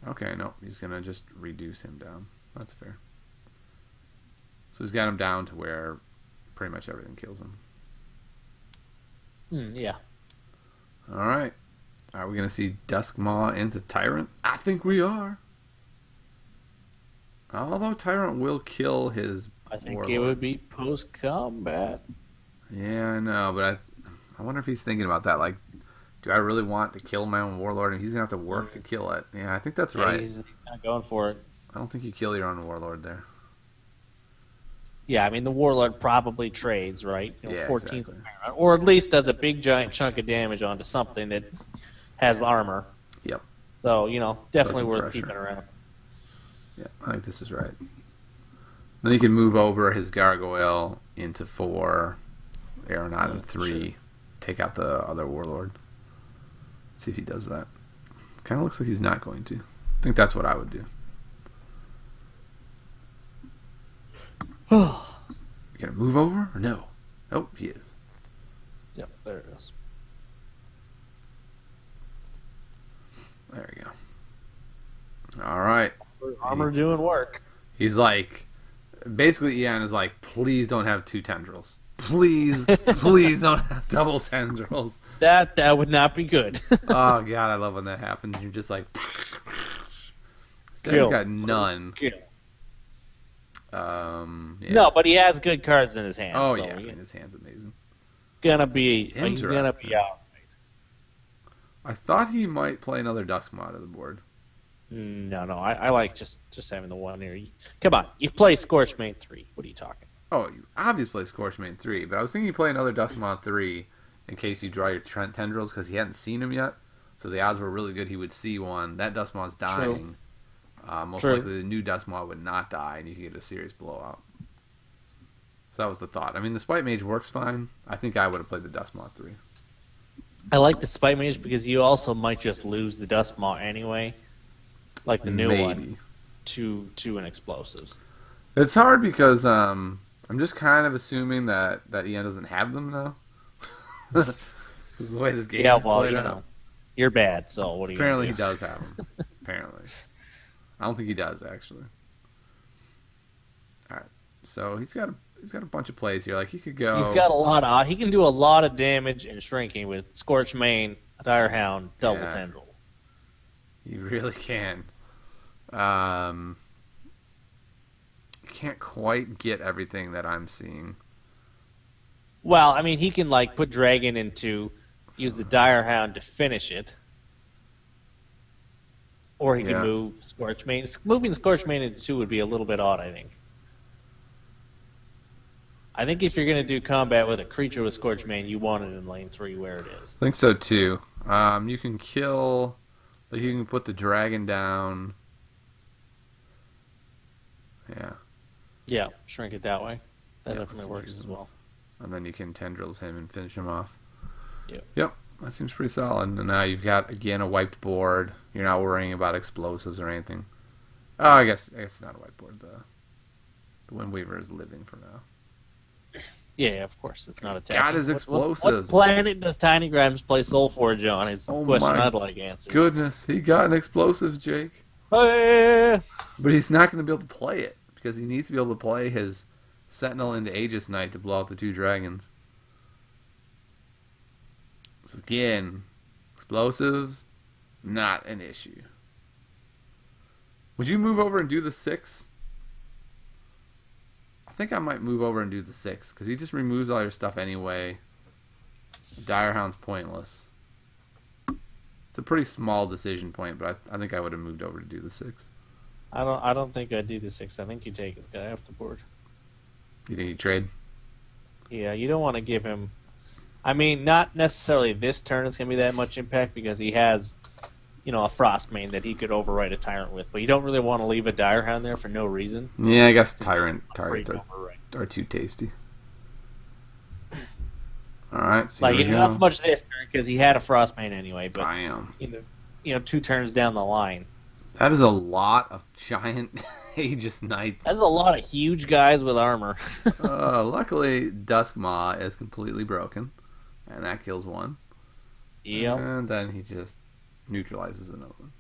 Okay, no, he's going to just reduce him down. That's fair. So he's got him down to where pretty much everything kills him. Yeah. All right. Are we going to see Duskmaw into Tyrant? I think we are. Although Tyrant will kill his I think Warlord. it would be post-combat. Yeah, I know, but I wonder if he's thinking about that. Like, do I really want to kill my own Warlord? And he's going to have to work to kill it. Yeah, I think that's right. He's not going for it. I don't think you kill your own Warlord there. Yeah, I mean, the Warlord probably trades, right? Yeah, 14th, exactly. Or at least does a big giant chunk of damage onto something that has armor. Yep. So, definitely Some worth pressure. keeping around. Yeah, I think this is right. Then he can move over his Gargoyle into 4, Aeronaut in 3, Sure. take out the other Warlord. See if he does that. Kind of looks like he's not going to. I think that's what I would do. You gonna move over or no? Oh, he is. Yep, there it is. There we go. All right. Armor doing work. He's like, basically, Ian is like, please don't have 2 tendrils. Please, please don't have double tendrils. That would not be good. Oh god, I love when that happens. You're just like, this guy's got none. Kill. Yeah. No, but he has good cards in his hand. Oh so yeah, I mean, his hand's amazing. he's gonna be Interesting. out. I thought he might play another Dusk Mod to the board. No, I like just having the one here. Come on, you play Scorchmane 3. What are you talking? Oh, you obviously play Scorchmane 3, but I was thinking you play another Dusk Mod 3 in case you draw your tendrils because he hadn't seen him yet. So the odds were really good he would see one. That Dusk Mod's dying. Most True. likely the new Dusk Mod would not die, and you could get a serious blowout. So that was the thought. I mean, the Spite Mage works fine. I think I would have played the Dusk Mod 3. I like the Spite Mage because you also might just lose the Dust Maw anyway, like the new one, to an explosives. It's hard because I'm just kind of assuming that Ian doesn't have them now. Because the way this game is played out. You're bad. So what do you? Apparently he does have them. Apparently, I don't think he does actually. All right, so he's got a bunch of plays here. Like he could go. He's got a lot of. He can do a lot of damage and shrinking with Scorch Mane, Dire Hound, Double Tendrils. He really can. Can't quite get everything that I'm seeing. Well, I mean, he can like put Dragon into, use the Dire Hound to finish it, or he can move Scorch Mane. Moving Scorch Mane into 2 would be a little bit odd, I think. I think if you're going to do combat with a creature with Scorch Mane, you want it in lane 3 where it is. I think so too. You can kill. Like you can put the dragon down. Yeah. Yeah, shrink it that way. That Yeah, definitely that's works as reasonable. well. And then you can tendrils him and finish him off. Yep. Yep. That seems pretty solid. And now you've got again a wiped board. You're not worrying about explosives or anything. Oh, I guess it's not a white board. The Windweaver is living for now. Yeah, of course. It's not attacking. Got his explosives. What planet does Tiny Grimes play Soulforge on? Is the question my I'd like answered. Goodness, he got an explosives, Jake. Hey! But he's not going to be able to play it because he needs to be able to play his Sentinel into Aegis Knight to blow out the 2 dragons. So again, explosives, not an issue. Would you move over and do the 6? I think I might move over and do the 6 because he just removes all your stuff anyway. Direhound's pointless. It's a pretty small decision point, but I think I would have moved over to do the 6. I don't think I'd do the 6. I think you take this guy off the board. You think you trade? Yeah, you don't want to give him. I mean, not necessarily this turn is going to be that much impact because he has, a Frostmane that he could overwrite a Tyrant with. But you don't really want to leave a Direhound there for no reason. Yeah, I guess targets are too tasty. All right, so Like, here we go. not so much this turn because he had a Frostmane anyway. But I am. 2 turns down the line. That is a lot of giant Aegis Knights. That's a lot of huge guys with armor. Luckily, Duskmaw is completely broken, and that kills one. Yep. And then he just neutralizes another one.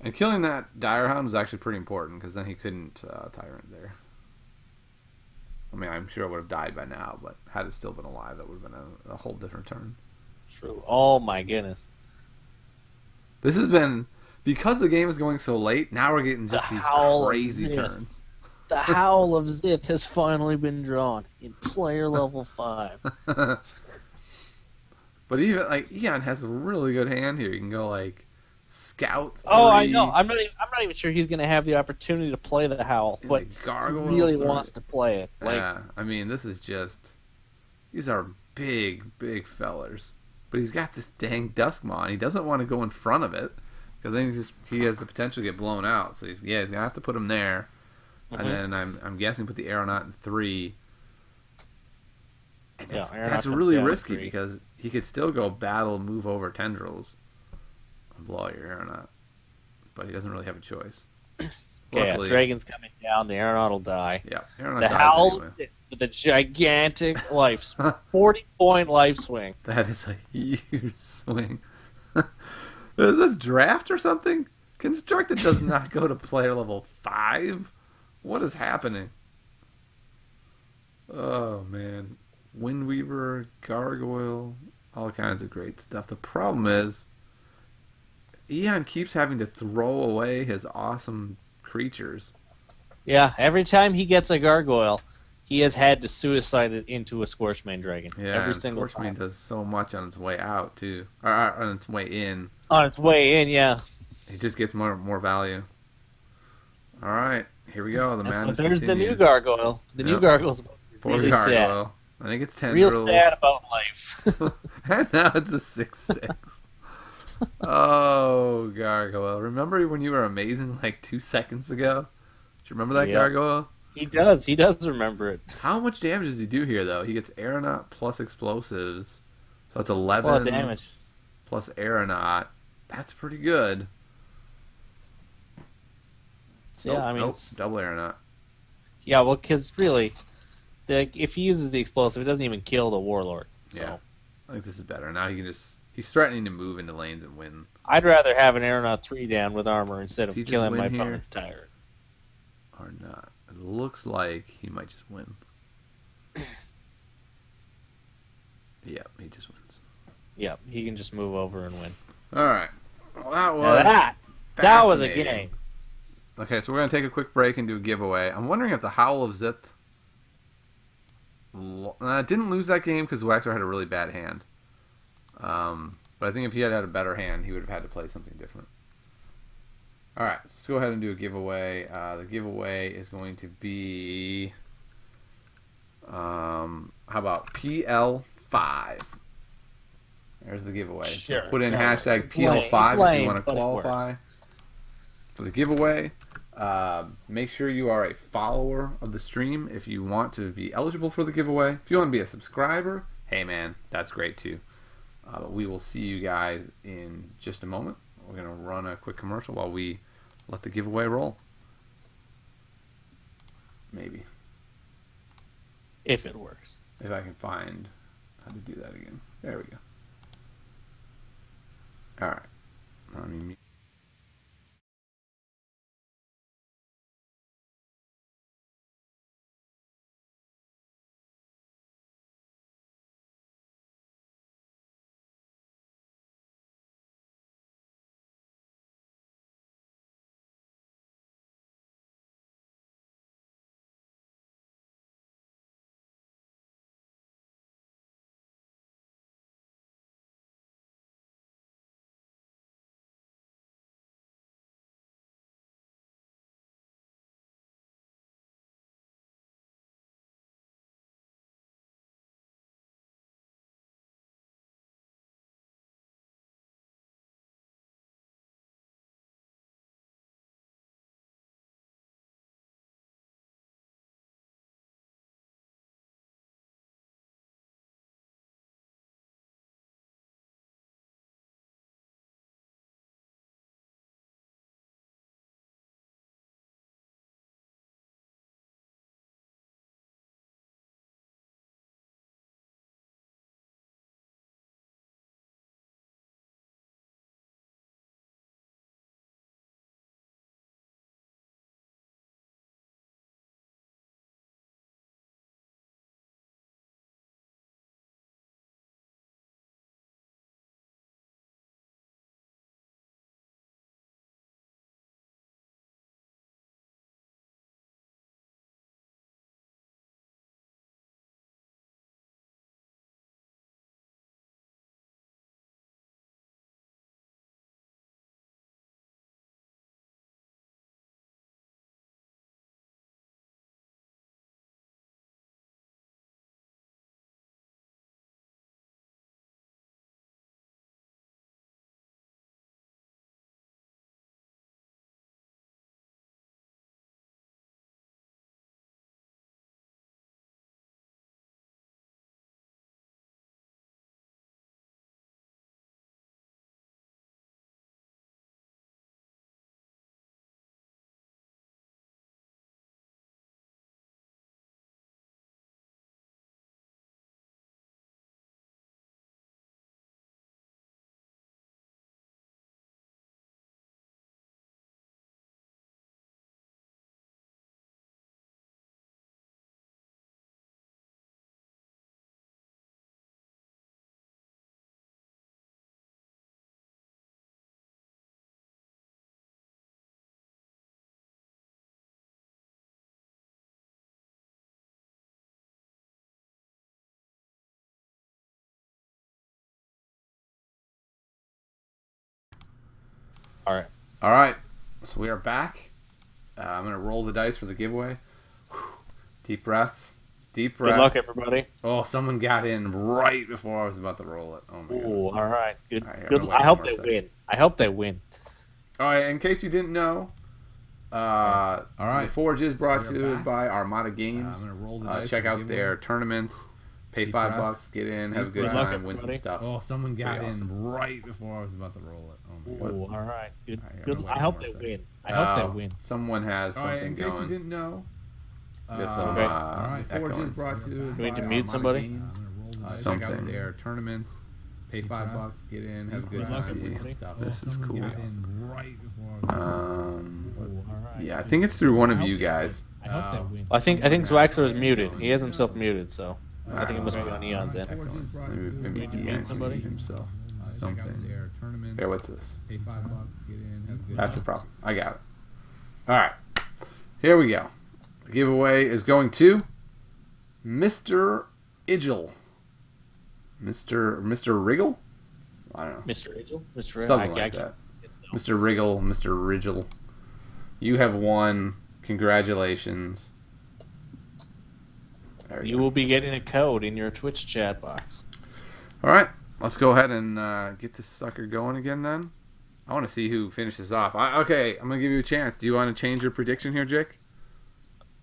And killing that Direhound was actually pretty important, because then he couldn't Tyrant there. I mean, I'm sure it would have died by now, but had it still been alive, that would have been a whole different turn. True. Oh my goodness. This has been... Because the game is going so late, now we're getting just these crazy turns. The Howl of Zith has finally been drawn in player level 5. But even Eon has a really good hand here. You can go Scout 3. Oh, I know. I'm not even sure he's going to have the opportunity to play the Howl, but he really wants to play it. Yeah, I mean, this is just... These are big, big fellers. but he's got this dang Duskmaw, and he doesn't want to go in front of it because then he has the potential to get blown out. So he's gonna have to put him there, and then I'm guessing put the Aeronaut in 3. And that's really risky because he could still go battle, move over Tendrils, and blow out your Aeronaut, but he doesn't really have a choice. Okay, yeah, Dragon's coming down. The Aeronaut will die. Yeah, Aeronaut the dies Howl anyway. with a gigantic life, 40-point life swing. That is a huge swing. Is this draft or something? Constructed does not go to player level 5. What is happening? Oh man, Windweaver, Gargoyle, all kinds of great stuff. The problem is, Eon keeps having to throw away his awesome creatures. Yeah, every time he gets a Gargoyle, he has had to suicide it into a Scorchmane Dragon. Yeah, every and single Scorchmane time. does so much on its way out too, or on its way in. On its way in, yeah. He just gets more value. All right, here we go. The madness there's continues. the new Gargoyle. The new Gargoyle's Poor really Gargoyle. sad. I think it's Tendrils. Real sad about life. And now it's a 6/6. Oh, Gargoyle. Remember when you were amazing like 2 seconds ago? Do you remember that Gargoyle? He does. He does remember it. How much damage does he do here, though? He gets Aeronaut plus explosives. So that's 11 Well, damage. plus Aeronaut. That's pretty good. So, yeah, I mean, double Aeronaut. Yeah, well, because really, if he uses the explosive, it doesn't even kill the Warlord. So. Yeah, I think this is better. Now he's threatening to move into lanes and win. I'd rather have an Aeronaut 3 down with armor instead of killing my opponent's tyrant. Or not. It looks like he might just win. Yeah, he just wins. Yeah, he can just move over and win. All right. Well, that was a game. Okay, so we're going to take a quick break and do a giveaway. I'm wondering if the Howl of Zith didn't lose that game because Zwaxor had a really bad hand. But I think if he had a better hand, he would have had to play something different. All right, let's go ahead and do a giveaway. The giveaway is going to be, how about PL5? There's the giveaway. Sure. So put in hashtag PL5 if you want to qualify for the giveaway. Make sure you are a follower of the stream if you want to be eligible for the giveaway. If you want to be a subscriber, hey man, that's great too. But we will see you guys in just a moment. We're going to run a quick commercial while we let the giveaway roll. Maybe. If it works. If I can find how to do that again. There we go. All right. Let me All right. All right. So we are back. I'm going to roll the dice for the giveaway. Whew. Deep breaths. Deep breaths. Good luck, everybody. Oh, someone got in right before I was about to roll it. Oh, my goodness. Ooh, all right. Good. All right, I'm Good. gonna wait I hope one they more second. win. I hope they win. All right, in case you didn't know, The Forge is brought to you by Armada Games. I'm gonna roll the dice Check for the out their giveaway. tournaments. Pay Deep $5, breaths. get in, have a good Good luck, time, win some everybody. stuff. Oh, someone got Pretty in awesome. right before I was about to roll it. Oh my god. Ooh, all right. Good. All right, I'm Good. gonna wait I one hope more they second. win. I hope they win. Someone has All right, something in case going. you didn't know, Get some, Okay. all right, Forge echoing. is brought to you Do we need by to mute Armada somebody? Games. I'm gonna roll the dice. Something. Check out their tournaments. Pay $5, get in, have a good Good luck, time, win everybody. some stuff. This is someone cool. got in right before I was about to roll it. Ooh, all right. Yeah, I think it's through one of you guys. I hope they win. Well, I think Zwaxor is muted. He has himself muted, so I think it must be Uh, on Eon's end. Echoing. Maybe Need to he mute can't somebody? mute himself. Something. tournaments. Here, what's this? Pay $5, get in, have a good That's the time. problem. I got it. All right. Here we go. The giveaway is going to Mr. Igil. Mr. Wriggle? I don't know. Mr. Igel? Mr. Something like that. Mr. Wriggle, Mr. Rigel. You have won. Congratulations. There You will be getting a code in your Twitch chat box. All right. Let's go ahead and get this sucker going again then. I want to see who finishes off. Okay, I'm going to give you a chance. Do you want to change your prediction here, Jake?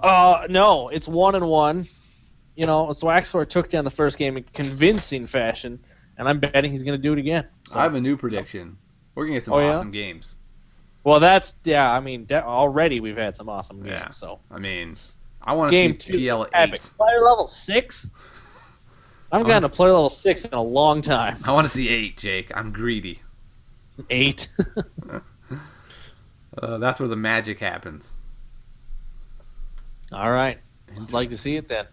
No, it's 1-1. You know, Zwaxor took down the first game in convincing fashion, and I'm betting he's going to do it again. So. I have a new prediction. We're going to get some Oh, yeah? awesome games. Well, I mean, already we've had some awesome games. Yeah. So I mean, I want to Game see 2, PL8. epic. Player level 6? I haven't gotten a player level 6 in a long time. I want to see 8, Jake. I'm greedy. 8? That's where the magic happens. All right. I'd like to see it then.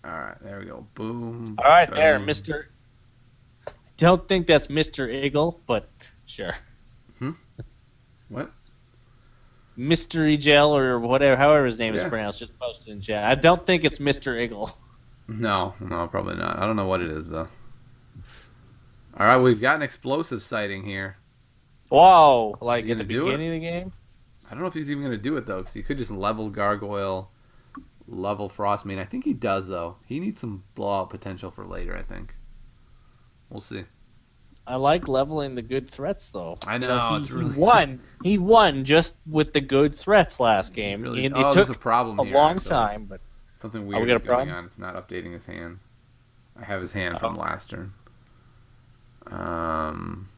All right, there we go. Boom. All right, there, boom. Mr. I don't think that's Mr. Eagle, but sure. What? Mystery Gel or whatever, however his name is Yeah. pronounced, just post it in chat. I don't think it's Mr. Eagle. No, probably not. I don't know what it is, though. All right, we've got an explosive sighting here. Whoa! Like he in the gonna do it? beginning of the game? I don't know if he's even going to do it, though, because he could just level Gargoyle, level Frostmane. I think he does, though. He needs some blowout potential for later, I think. We'll see. I like leveling the good threats, though. I know, You know, it's really... he won. He won just with the good threats last game. Really... It there's took a problem a here, long actually. time, but Something we weird got is a going problem? on. It's not updating his hand. I have his hand from last turn.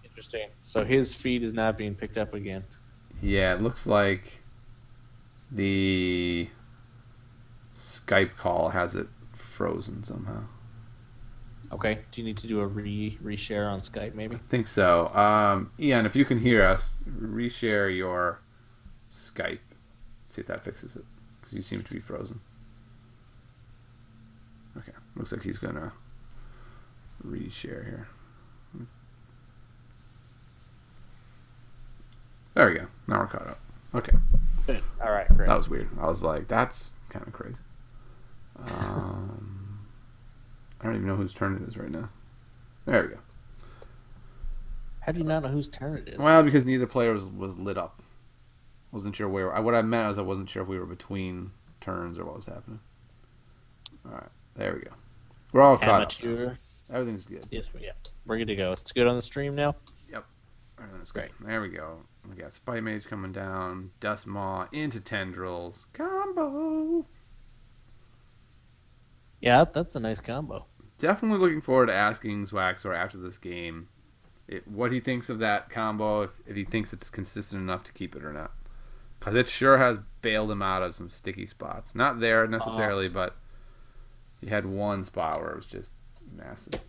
interesting. So his feed is not being picked up again. Yeah, it looks like the Skype call has it frozen somehow. Okay. Do you need to do a reshare on Skype, maybe? I think so. Ian, if you can hear us, reshare your Skype. See if that fixes it, because you seem to be frozen. Okay, looks like he's gonna reshare here. There we go. Now we're caught up. Okay. Good. All right, great. That was weird. I was like, that's kind of crazy. I don't even know whose turn it is right now. There we go. How do you not know whose turn it is? Well, because neither player was lit up. Wasn't sure where. What I meant was I wasn't sure if we were between turns or what was happening. All right. There we go. We're all caught up. Amateur. Everything's good. Yes, yeah. We're good to go. It's good on the stream now? Everything's great. There we go. We got Spite Mage coming down. Dust Maw into Tendrils. Combo! Yeah, that's a nice combo. Definitely looking forward to asking Zwaxor after this game what he thinks of that combo, if he thinks it's consistent enough to keep it or not. Because it sure has bailed him out of some sticky spots. Not there necessarily, but he had one spot where it was just massive.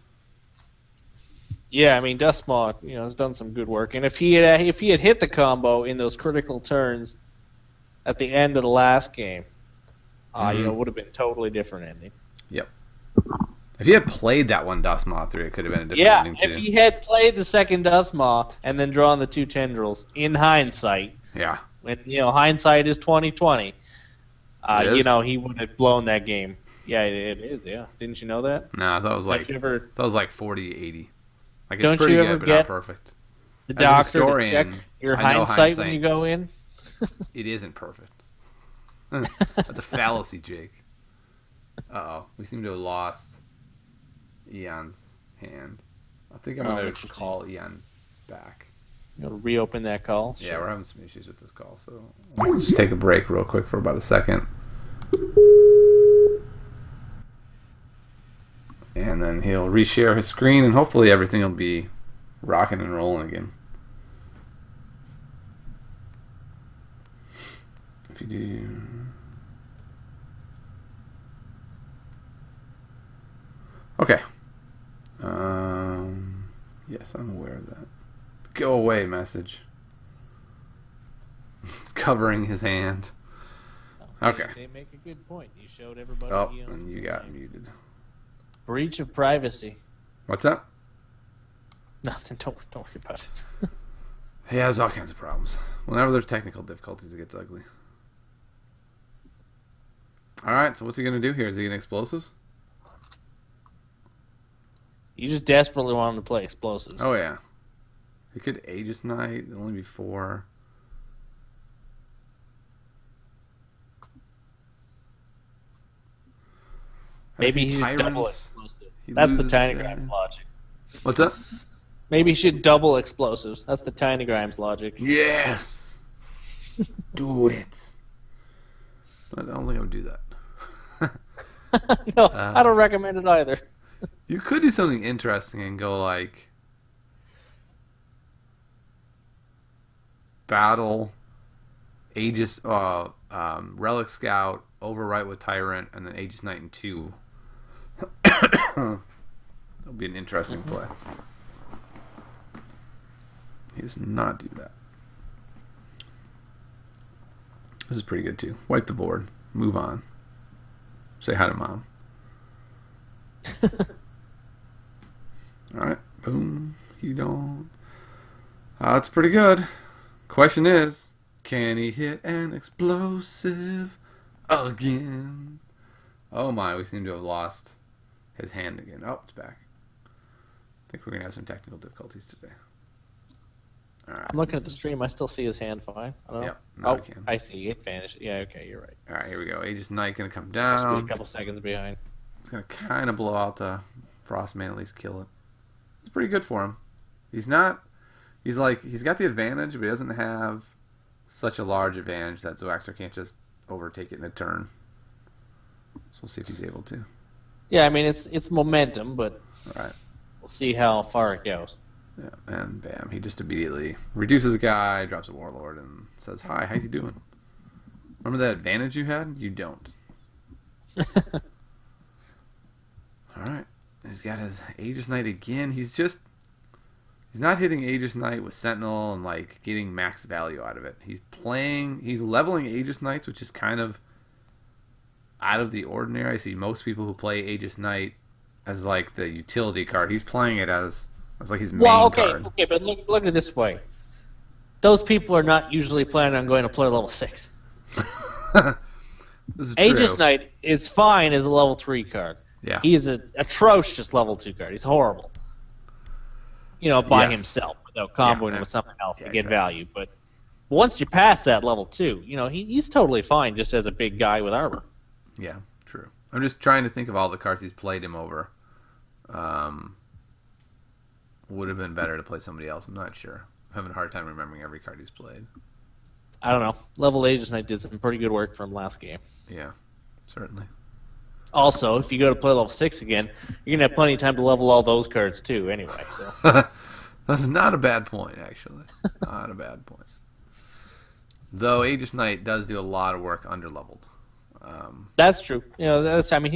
Yeah, I mean Dustmaw, has done some good work, and if he had hit the combo in those critical turns at the end of the last game, it would have been totally different ending. Yep. If he had played that one Dustmaw through, it could have been a different ending too. If he had played the second Dustmaw and then drawn the two Tendrils in hindsight, Yeah. when hindsight is 20/20, It is? he would have blown that game. Yeah, it is. Yeah, didn't you know that? No, I thought it was like Don't you ever- 40-80. Like it's Don't pretty you good, ever but get- not perfect. The as a doctor to historian, check your I know hindsight when you go in. It isn't perfect. That's a fallacy, Jake. Uh-oh. We seem to have lost Eon's hand. I think I'm going to call Eon back. You want to reopen that call? Yeah, we're having some issues with this call, so we'll just take a break real quick for about a second. And then he'll reshare his screen, and hopefully everything will be rocking and rolling again. If you do... Okay. Yes, I'm aware of that. Go away message. It's covering his hand. Okay. They make a good point. You showed everybody. Oh, and you got muted. Breach of privacy. What's that? Nothing. Don't worry about it. He has all kinds of problems. Whenever there's technical difficulties, it gets ugly. Alright, so what's he going to do here? Is he going to explosives? You just desperately want him to play explosives. Oh, yeah. He could Aegis Knight. It'll only be 4. Maybe he should double explosives. That's the Tiny Grimes logic. What's up? Maybe he should double explosives. That's the Tiny Grimes logic. Yes! Do it. But I don't think I would do that. No, I don't recommend it either. You could do something interesting and go like battle Aegis Relic Scout, overwrite with Tyrant, and then Aegis Knight in 2. That'll be an interesting play. He does not do that. This is pretty good too. Wipe the board. Move on. Say hi to mom. Alright. Boom. You don't. That's pretty good. Question is, can he hit an explosive again? Oh my, we seem to have lost his hand again. Oh, it's back. I think we're going to have some technical difficulties today. All right, I'm looking at the stream. I still see his hand fine. I don't know. Yep, now we can. I see. It vanished. Yeah, okay, you're right. All right, here we go. Aegis Knight going to come Just down. a couple seconds behind. It's going to kind of blow out the Frostman, at least kill it. It's pretty good for him. He's got the advantage, but he doesn't have such a large advantage that Zwaxor can't just overtake it in a turn. So we'll see if he's able to. Yeah, I mean, it's momentum, but All right. we'll see how far it goes. Yeah, and bam, he just immediately reduces a guy, drops a Warlord, and says, "Hi, how you doing? Remember that advantage you had? You don't." All right, he's got his Aegis Knight again. He's not hitting Aegis Knight with Sentinel and like getting max value out of it. He's leveling Aegis Knights, which is kind of out of the ordinary. I see most people who play Aegis Knight as like the utility card. He's playing it as like his main card. Okay, but look at it this way. Those people are not usually planning on going to play level 6. This is Aegis true. Knight is fine as a level 3 card. Yeah. He is an atrocious level 2 card. He's horrible. By Yes. himself, without comboing Yeah, with something else to get exactly. value. But once you pass that level 2, he's totally fine just as a big guy with armor. Yeah, true. I'm just trying to think of all the cards he's played him over. Would have been better to play somebody else. I'm not sure. I'm having a hard time remembering every card he's played. I don't know. Level Aegis Knight did some pretty good work for him last game. Yeah, certainly. Also, if you go to play level 6 again, you're going to have plenty of time to level all those cards too anyway. So That's not a bad point, actually. Not a bad point. Though Aegis Knight does do a lot of work underleveled. that's true. He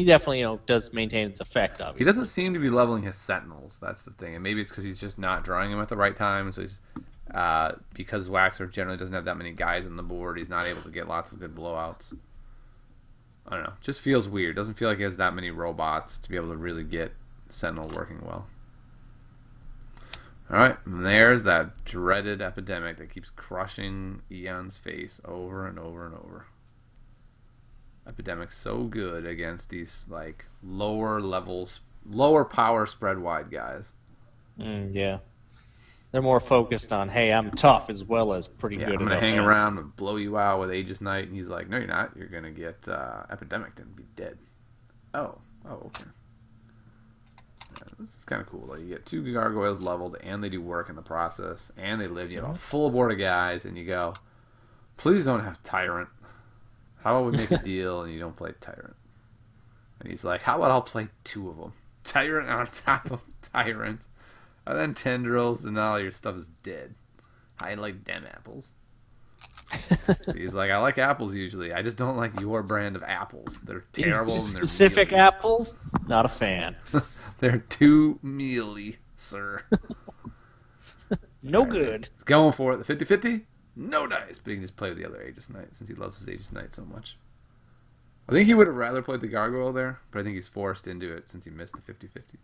definitely does maintain its effect, obviously. He doesn't seem to be leveling his Sentinels. That's the thing. And maybe it's because he's just not drawing them at the right time. So he's because Zwaxor generally doesn't have that many guys on the board, he's not able to get lots of good blowouts. I don't know. Just feels weird. Doesn't feel like he has that many robots to be able to really get Sentinel working well. Alright, and there's that dreaded epidemic that keeps crushing Eon's face over and over and over. Epidemic's so good against these like lower levels, lower power spread wide guys. Yeah. They're more focused on, hey, I'm tough as well as pretty Yeah, good I'm at gonna hang offense. around and blow you out with Aegis Knight, and he's like, no, you're not. You're gonna get epidemic and be dead. Oh, okay. Yeah, this is kind of cool. Like, you get 2 gargoyles leveled, and they do work in the process, and they live. You have a full board of guys, and you go, please don't have Tyrant. How about we make a deal and you don't play Tyrant? And he's like, how about I'll play 2 of them? Tyrant on top of Tyrant. And then Tendrils, and all your stuff is dead. I like dem apples. He's like, I like apples usually. I just don't like your brand of apples. They're terrible These and they're specific mealy. apples, not a fan. They're too mealy, sir. No Alright, good. he's going for it. The 50-50? No dice. But he can just play with the other Aegis Knight since he loves his Aegis Knight so much. I think he would have rather played the Gargoyle there, but I think he's forced into it since he missed the 50-50.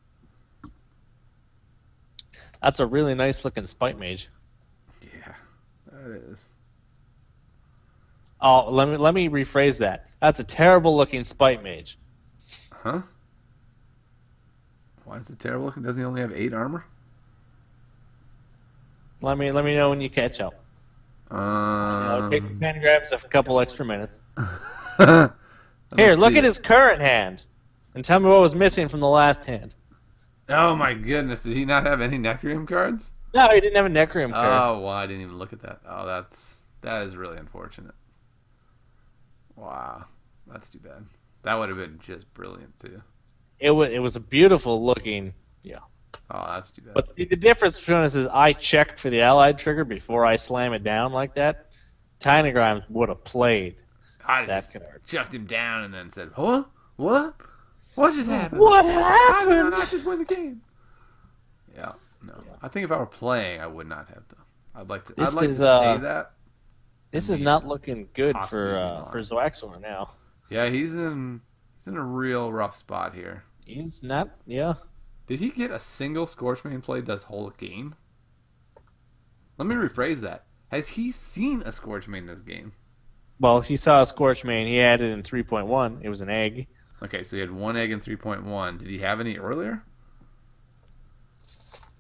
That's a really nice looking Spite Mage. Yeah, that is. Oh, let me rephrase that. That's a terrible looking Spite Mage. Huh? Why is it terrible looking? Doesn't he only have 8 armor? Let me know when you catch up. It takes the pentagrams a couple extra minutes. Here, look at his current hand, and tell me what was missing from the last hand. Oh my goodness! Did he not have any Necreum cards? No, he didn't have a Necreum card. Oh, well, I didn't even look at that. Oh, that is really unfortunate. Wow, that's too bad. That would have been just brilliant too. It was a beautiful looking, yeah. Oh, that's too bad. But the difference between us is I checked for the allied trigger before I slam it down like that. Tinagram would have played I that just card. chucked him down and then said, "Huh? What? What just happened? What How did I happened? not just win the game?" Yeah, no. I think if I were playing, I would not have to. I'd like to. This I'd like is, to say that. This is not looking good Possibly for Zwaxor now. Yeah, he's in a real rough spot here. He's not, yeah. Did he get a single Scorchmane play this whole game? Let me rephrase that. Has he seen a Scorchmane this game? Well, he saw a Scorchmane. He had it in 3.1. It was an egg. Okay, so he had 1 egg in 3.1. Did he have any earlier?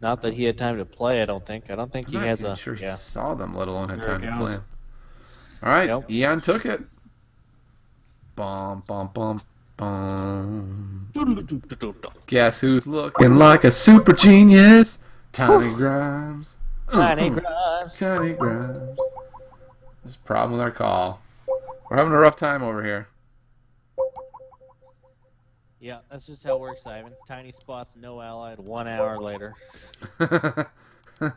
Not that he had time to play, I don't think. I don't think I'm he not has even a... sure he yeah. saw them, let alone had There time it to goes. play them. All right, Yep. Eon took it. Bum, bum, bum, bum. Guess who's looking like a super genius? Tiny Grimes. Tiny Grimes. Tiny Grimes. There's a problem with our call. We're having a rough time over here. Yeah, that's just how it works, Ivan. Tiny spots, no allied, 1 hour later.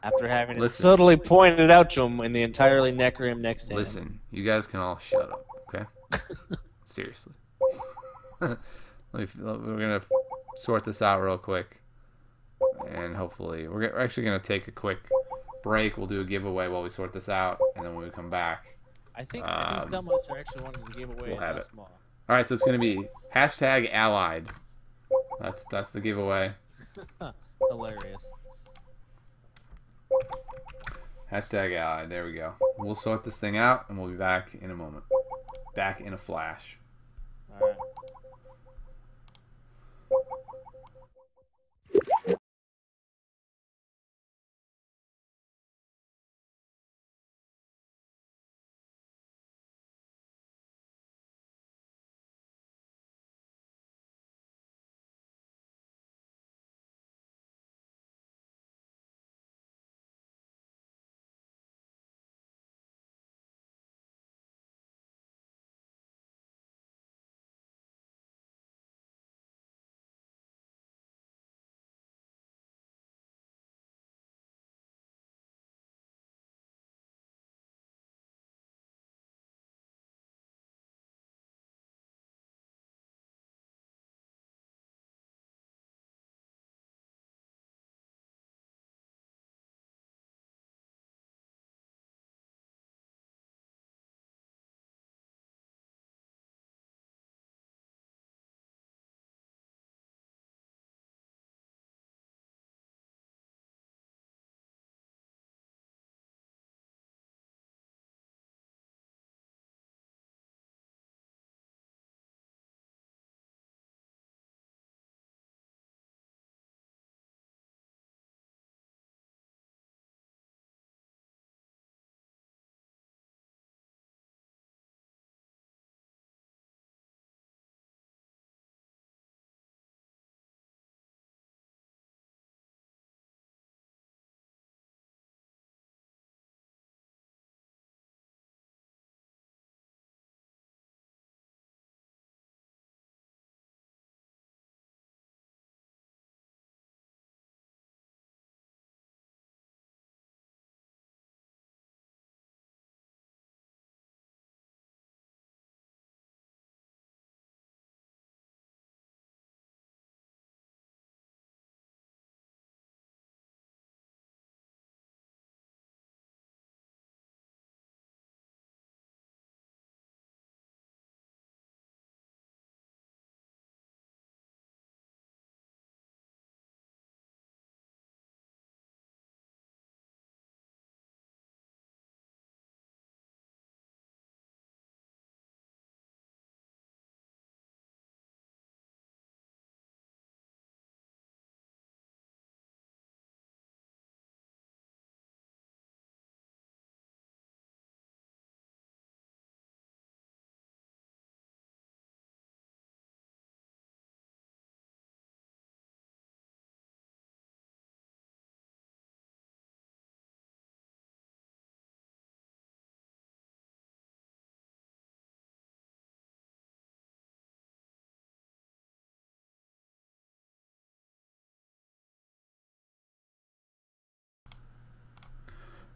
After having it Listen. subtly pointed out to him in the entirely Necreum next to him. Listen, you guys can all shut up, okay? Seriously. We're going to sort this out real quick. And hopefully, we're actually going to take a quick break. We'll do a giveaway while we sort this out. And then when we come back, I think these dumbos are actually wanting to give away we'll have it. small. all right, so it's going to be #allied. That's the giveaway. Hilarious. #allied. There we go. We'll sort this thing out, and we'll be back in a moment. Back in a flash. Alright.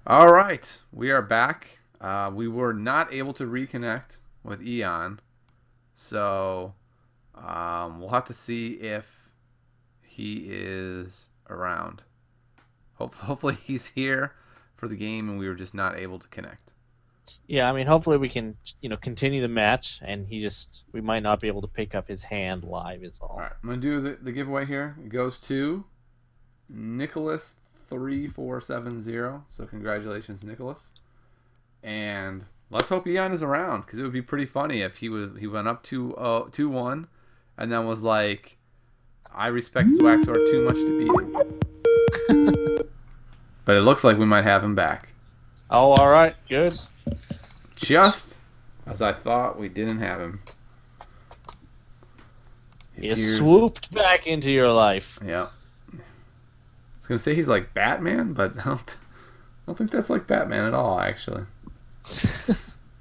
All right, we are back. We were not able to reconnect with Eon, so we'll have to see if he is around. Hopefully he's here for the game, and we were just not able to connect. Yeah, I mean, hopefully we can, continue the match, and we might not be able to pick up his hand live. Is all. All right, I'm gonna do the giveaway here. It goes to Nicholas3470. So congratulations, Nicholas. And let's hope Eon is around, because it would be pretty funny if he went up 2-1, and then was like, I respect Zwaxor too much to beat him. But it looks like we might have him back. Oh, all right, good. Just as I thought we didn't have him. He swooped back into your life. Yeah. I was going to say he's like Batman, but I don't think that's like Batman at all, actually.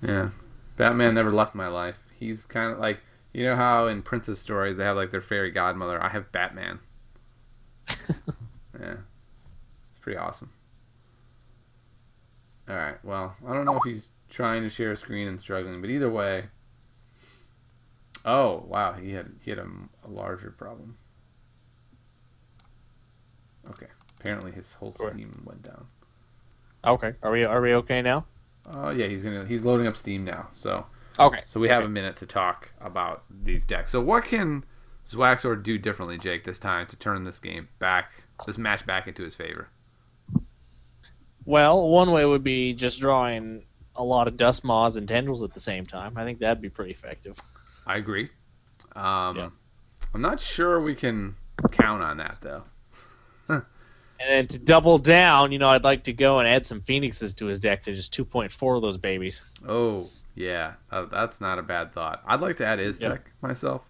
Yeah. Batman never left my life. He's kind of like, you know how in princess stories they have like their fairy godmother? I have Batman. Yeah. It's pretty awesome. Alright, well, I don't know if he's trying to share a screen and struggling, but either way. Oh, wow, he had a larger problem. Okay, apparently his whole Steam went down. Okay, are we okay now? Yeah, he's loading up Steam now. So okay, so we have a minute to talk about these decks. So what can Zwaxor do differently, Jake, this time to turn this match back into his favor? Well, one way would be just drawing a lot of dust moths and tendrils at the same time. I think that'd be pretty effective. I agree. Yeah. I'm not sure we can count on that, though. And then to double down, I'd like to go and add some Phoenixes to his deck to just 2.4 of those babies. Oh, yeah. That's not a bad thought. I'd like to add Iztec myself.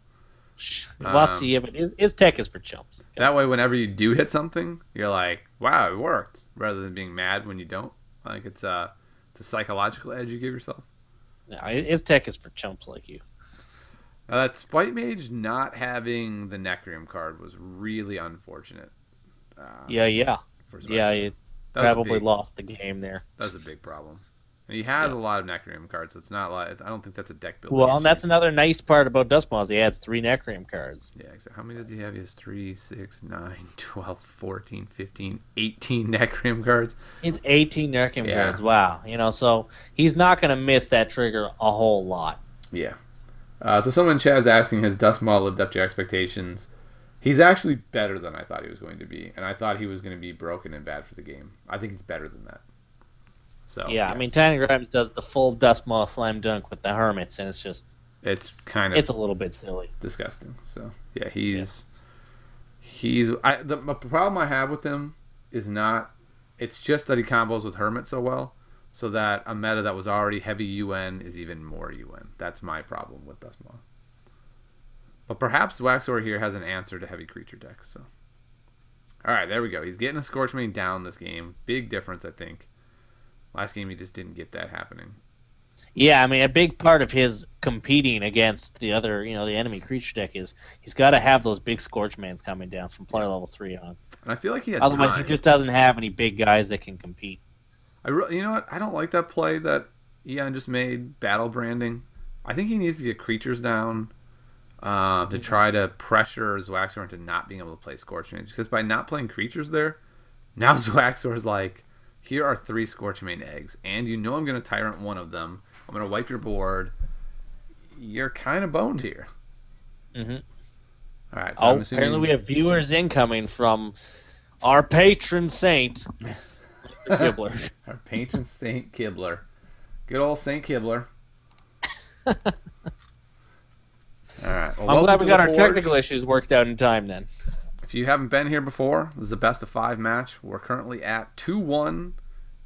Well, see, but his tech is for chumps. That way, whenever you do hit something, you're like, wow, it worked, rather than being mad when you don't. Like, it's a psychological edge you give yourself. No, his tech is for chumps like you. That Spite Mage not having the Necreum card was really unfortunate. Yeah. You probably lost the game there. That's a big problem. And he has a lot of Necreum cards, so it's not like I don't think that's a deck building. Well, issue. And that's another nice part about Dustmoths. He adds 3 Necreum cards. Yeah, exactly. How many does he have? He has 3, 6, 9, 12, 14, 15, 18 Necreum cards. He's 18 Necreum cards. Wow. So he's not going to miss that trigger a whole lot. Yeah. So someone in chat is asking, has Dustmaw lived up to your expectations? He's actually better than I thought he was going to be, and I thought he was going to be broken and bad for the game. I think he's better than that. So yeah, yes. I mean, Tiny Grimes does the full Dustmaw slam dunk with the Hermits, and it's a little bit silly, disgusting. So yeah, the problem I have with him is not. It's just that he combos with Hermit so well, so that a meta that was already heavy UN is even more UN. That's my problem with Dustmaw. But perhaps Zwaxor here has an answer to heavy creature decks. So, all right, there we go. He's getting a Scorchmane down this game. Big difference, I think. Last game, he just didn't get that happening. Yeah, I mean, a big part of his competing against the other, the enemy creature deck is he's got to have those big Scorchmanes coming down from player level 3 on. And I feel like he has Otherwise, time. he just doesn't have any big guys that can compete. You know what? I don't like that play that Eon just made, battle branding. I think he needs to get creatures down to try to pressure Zwaxor into not being able to play Scorchmane. Because by not playing creatures there, now Zwaxor's like, here are 3 Scorchmane eggs, and I'm going to Tyrant one of them. I'm going to wipe your board. You're kind of boned here. Mm-hmm. All right. So apparently we have viewers incoming from our patron saint, Mr. Kibler. Our patron Saint Kibler. Good old Saint Kibler. All right. Well, I'm glad we got our Forge. technical issues worked out in time then. If you haven't been here before, this is a best of 5 match. We're currently at 2-1.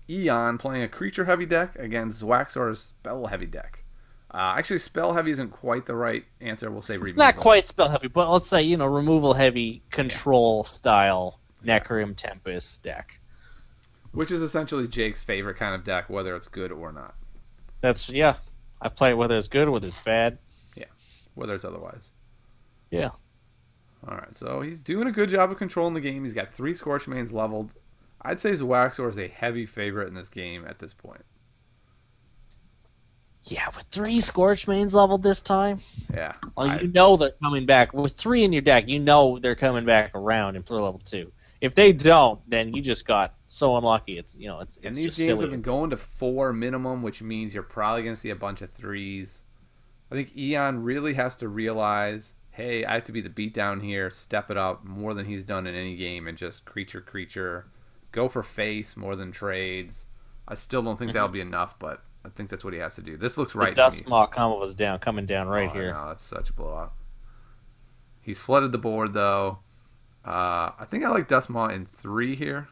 Eon playing a creature heavy deck against Zwaxor's spell heavy deck. Actually, spell heavy isn't quite the right answer. We'll say removal. It's not quite spell heavy, but let's say removal heavy control style Necreum Tempest deck. Which is essentially Jake's favorite kind of deck, whether it's good or not. I play it whether it's good or whether it's bad. Yeah, whether it's otherwise. Yeah. All right, so he's doing a good job of controlling the game. He's got 3 Scorchmanes leveled. I'd say Zwaxor is a heavy favorite in this game at this point. Yeah, with 3 Scorchmanes leveled this time, Yeah. you know they're coming back. With 3 in your deck, you know they're coming back around in play level 2. If they don't, then you just got so unlucky. It's and these just games silly. have been going to 4 minimum, which means you're probably going to see a bunch of 3s. I think Eon really has to realize, hey, I have to be the beatdown here, step it up more than he's done in any game, and just creature, go for face more than trades. I still don't think that'll be enough, but I think that's what he has to do. This looks right to me. The Dustmaw combo was coming down right here. No, that's such a blowout. He's flooded the board though. I think I like Dustmaw in 3 here,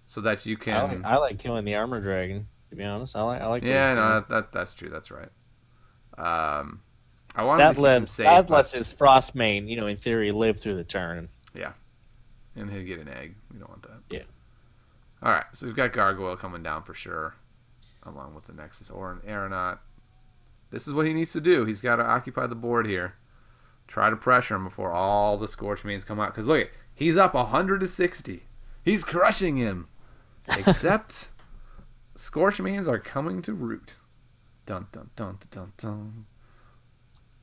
so that you can. I like killing the armor dragon. To be honest, I like. Yeah, no, that's true. That's right. I want that to keep him safe. That lets his Frostmane, in theory, live through the turn. Yeah, and he'll get an egg. We don't want that. Yeah. All right, so we've got Gargoyle coming down for sure, along with the Nexus or an Aeronaut. This is what he needs to do. He's got to occupy the board here. Try to pressure him before all the Scorchmanes come out. Because look, he's up 160. He's crushing him. Except Scorchmanes are coming to root. Dun dun dun dun dun.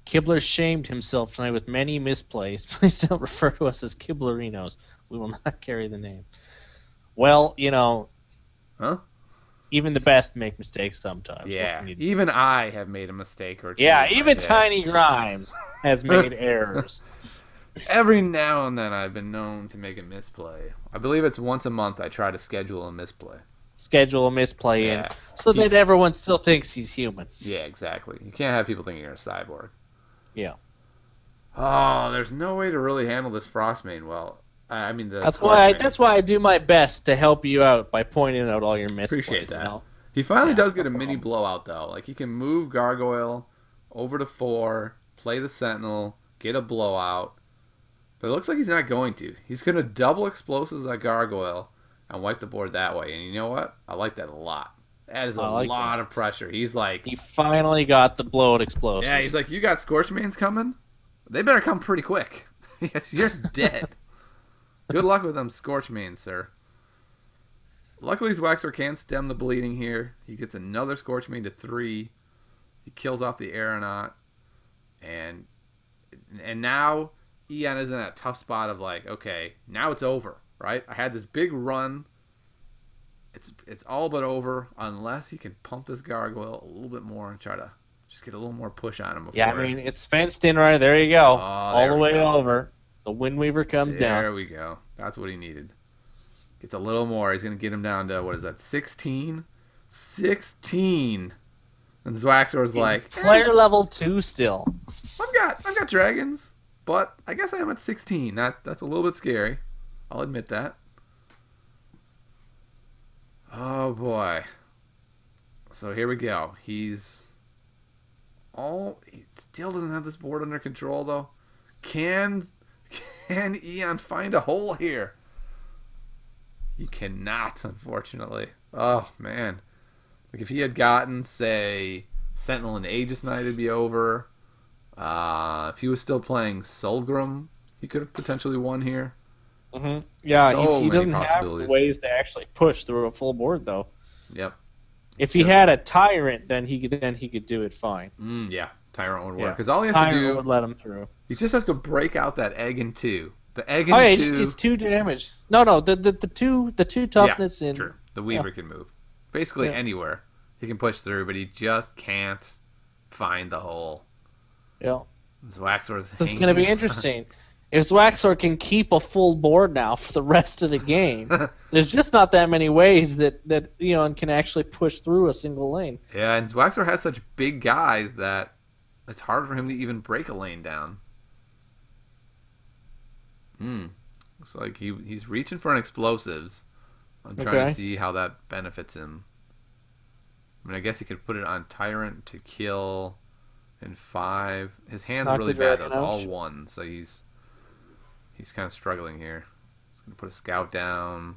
Kibler shamed himself tonight with many misplays. Please don't refer to us as Kiblerinos. We will not carry the name. Well, Huh? Even the best make mistakes sometimes. Yeah, even I have made a mistake or two. Yeah, even Tiny Grimes has made errors. Every now and then I've been known to make a misplay. I believe it's once a month I try to schedule a misplay. Schedule a misplay in so that everyone still thinks he's human. Yeah, exactly. You can't have people thinking you're a cyborg. Yeah. Oh, there's no way to really handle this Frostmane well. I mean, that's why I do my best to help you out by pointing out all your misplays. Appreciate that. He finally does get a mini blowout though. Like he can move Gargoyle over to 4, play the Sentinel, get a blowout. But it looks like he's not going to. He's going to double explosives at Gargoyle and wipe the board that way. And you know what? I like that a lot. That is a lot of pressure. He's like... He finally got the blowout explosives. Yeah, he's like, you got Scorchmanes coming? They better come pretty quick. Yes, you're dead. Good luck with them Scorchmanes, sir. Luckily, Zwaxor can stem the bleeding here. He gets another Scorchmane to 3. He kills off the Aeronaut. And now Eon is in that tough spot of like, okay, now it's over, right? I had this big run. It's all but over unless he can pump this Gargoyle a little bit more and try to just get a little more push on him. Before. Yeah, I mean, it's fenced in right there. You go. All the way over. The Windweaver comes down. There we go. That's what he needed. Gets a little more. He's going to get him down to, what is that, 16? 16. And Zwaxor's like... Player level 2 still. I've got dragons, but I guess I am at 16. That's a little bit scary. I'll admit that. Oh, boy. So here we go. He still doesn't have this board under control, though. Can Eon find a hole here? He cannot, unfortunately. Oh, man. Like, if he had gotten, say, Sentinel and Aegis Knight, it'd be over. If he was still playing Solgrim, he could have potentially won here. Mm-hmm. Yeah, so he doesn't have ways to actually push through a full board, though. Yep. If he had a Tyrant, then he could do it fine. Yeah, Tyrant would work. Because all he has to do... would let him through. He just has to break out that egg in 2. The egg in 2... it's 2 damage. No, the 2 toughness in... True. The Weaver can move. Basically anywhere. He can push through, but he just can't find the hole. Yeah. Zwaxor's It's going to be interesting. If Zwaxor can keep a full board now for the rest of the game, there's just not that many ways that Eon can actually push through a single lane. Yeah, and Zwaxor has such big guys that it's hard for him to even break a lane down. Looks like he's reaching for an explosives. I'm trying to see how that benefits him. I mean, I guess he could put it on Tyrant to kill in 5. His hand's really bad, though. It's all 1, so he's kind of struggling here. He's going to put a scout down.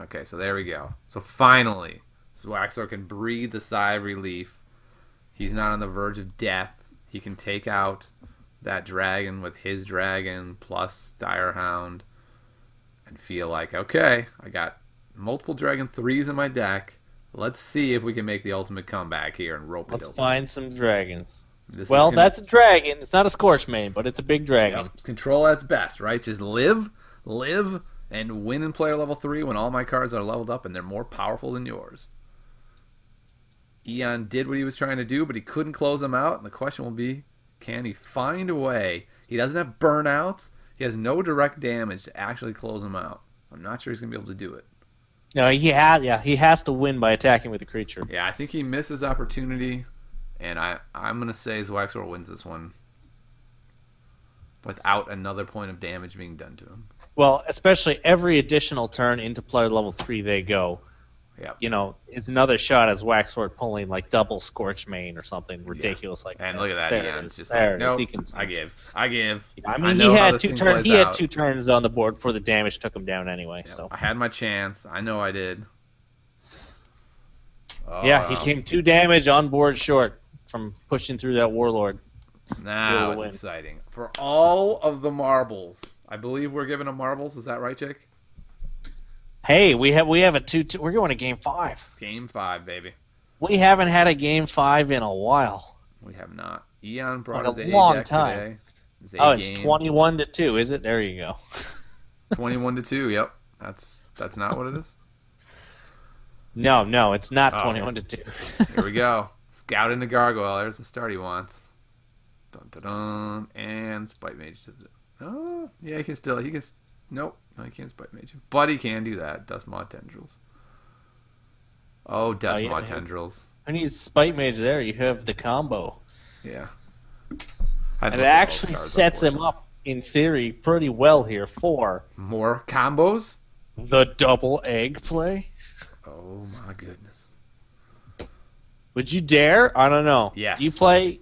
Okay, so there we go. So finally, Zwaxor can breathe the sigh of relief. He's not on the verge of death. He can take out that dragon with his dragon plus Direhound. and feel like, okay, I got multiple Dragon 3s in my deck. Let's see if we can make the ultimate comeback here and rope it Let's open. find some dragons. This Well, is gonna- that's a dragon. It's not a Scorchmane, but it's a big dragon. Yep, control at its best, right? Just live, and win in player level 3 when all my cards are leveled up and they're more powerful than yours. Eon did what he was trying to do, but he couldn't close them out, and the question will be, can he find a way? He doesn't have burnouts. He has no direct damage to actually close them out. I'm not sure he's going to be able to do it. No, he has to win by attacking with a creature. Yeah, I think he missed his opportunity, and I'm going to say Zwaxor wins this one without another point of damage being done to him. Well, especially every additional turn into player level 3 they go. Yep. You know, is another shot as Zwaxor pulling like double Scorchmane or something ridiculous like that. And look at that, There Ian. it It's is. just There like, it is. nope, He can I give. I mean, know he how had this two thing turns. plays He had out. 2 turns on the board before the damage took him down anyway. Yep, So I had my chance. I know I did. yeah, he came 2 damage on board short from pushing through that Warlord. Now You'll it's win. exciting. For all of the marbles, I believe we're giving them marbles. Is that right, Jake? Hey, we have a 2-2. We're going to game 5. Game 5, baby. We haven't had a game 5 in a while. We have not. Eon brought Like a his A long deck time. today. His A Oh, it's game, 21-2, is it? There you go. 21-2. Yep, that's not what it is. No, it's not Oh. 21-2. Here we go. Scout into Gargoyle. There's the start he wants. Dun, dun, dun. And Spite Mage to the... Oh, yeah, he can... Nope, no, he can't Spite Mage. But he can do that. Dustmaw Tendrils. Oh, Dustmaw yeah. Tendrils. Who needs Spite Mage there? You have the combo. Yeah. And it actually sets him up, in theory, pretty well here for More combos? the double egg play. Oh, my goodness. Would you dare? I don't know. Yes. Do you play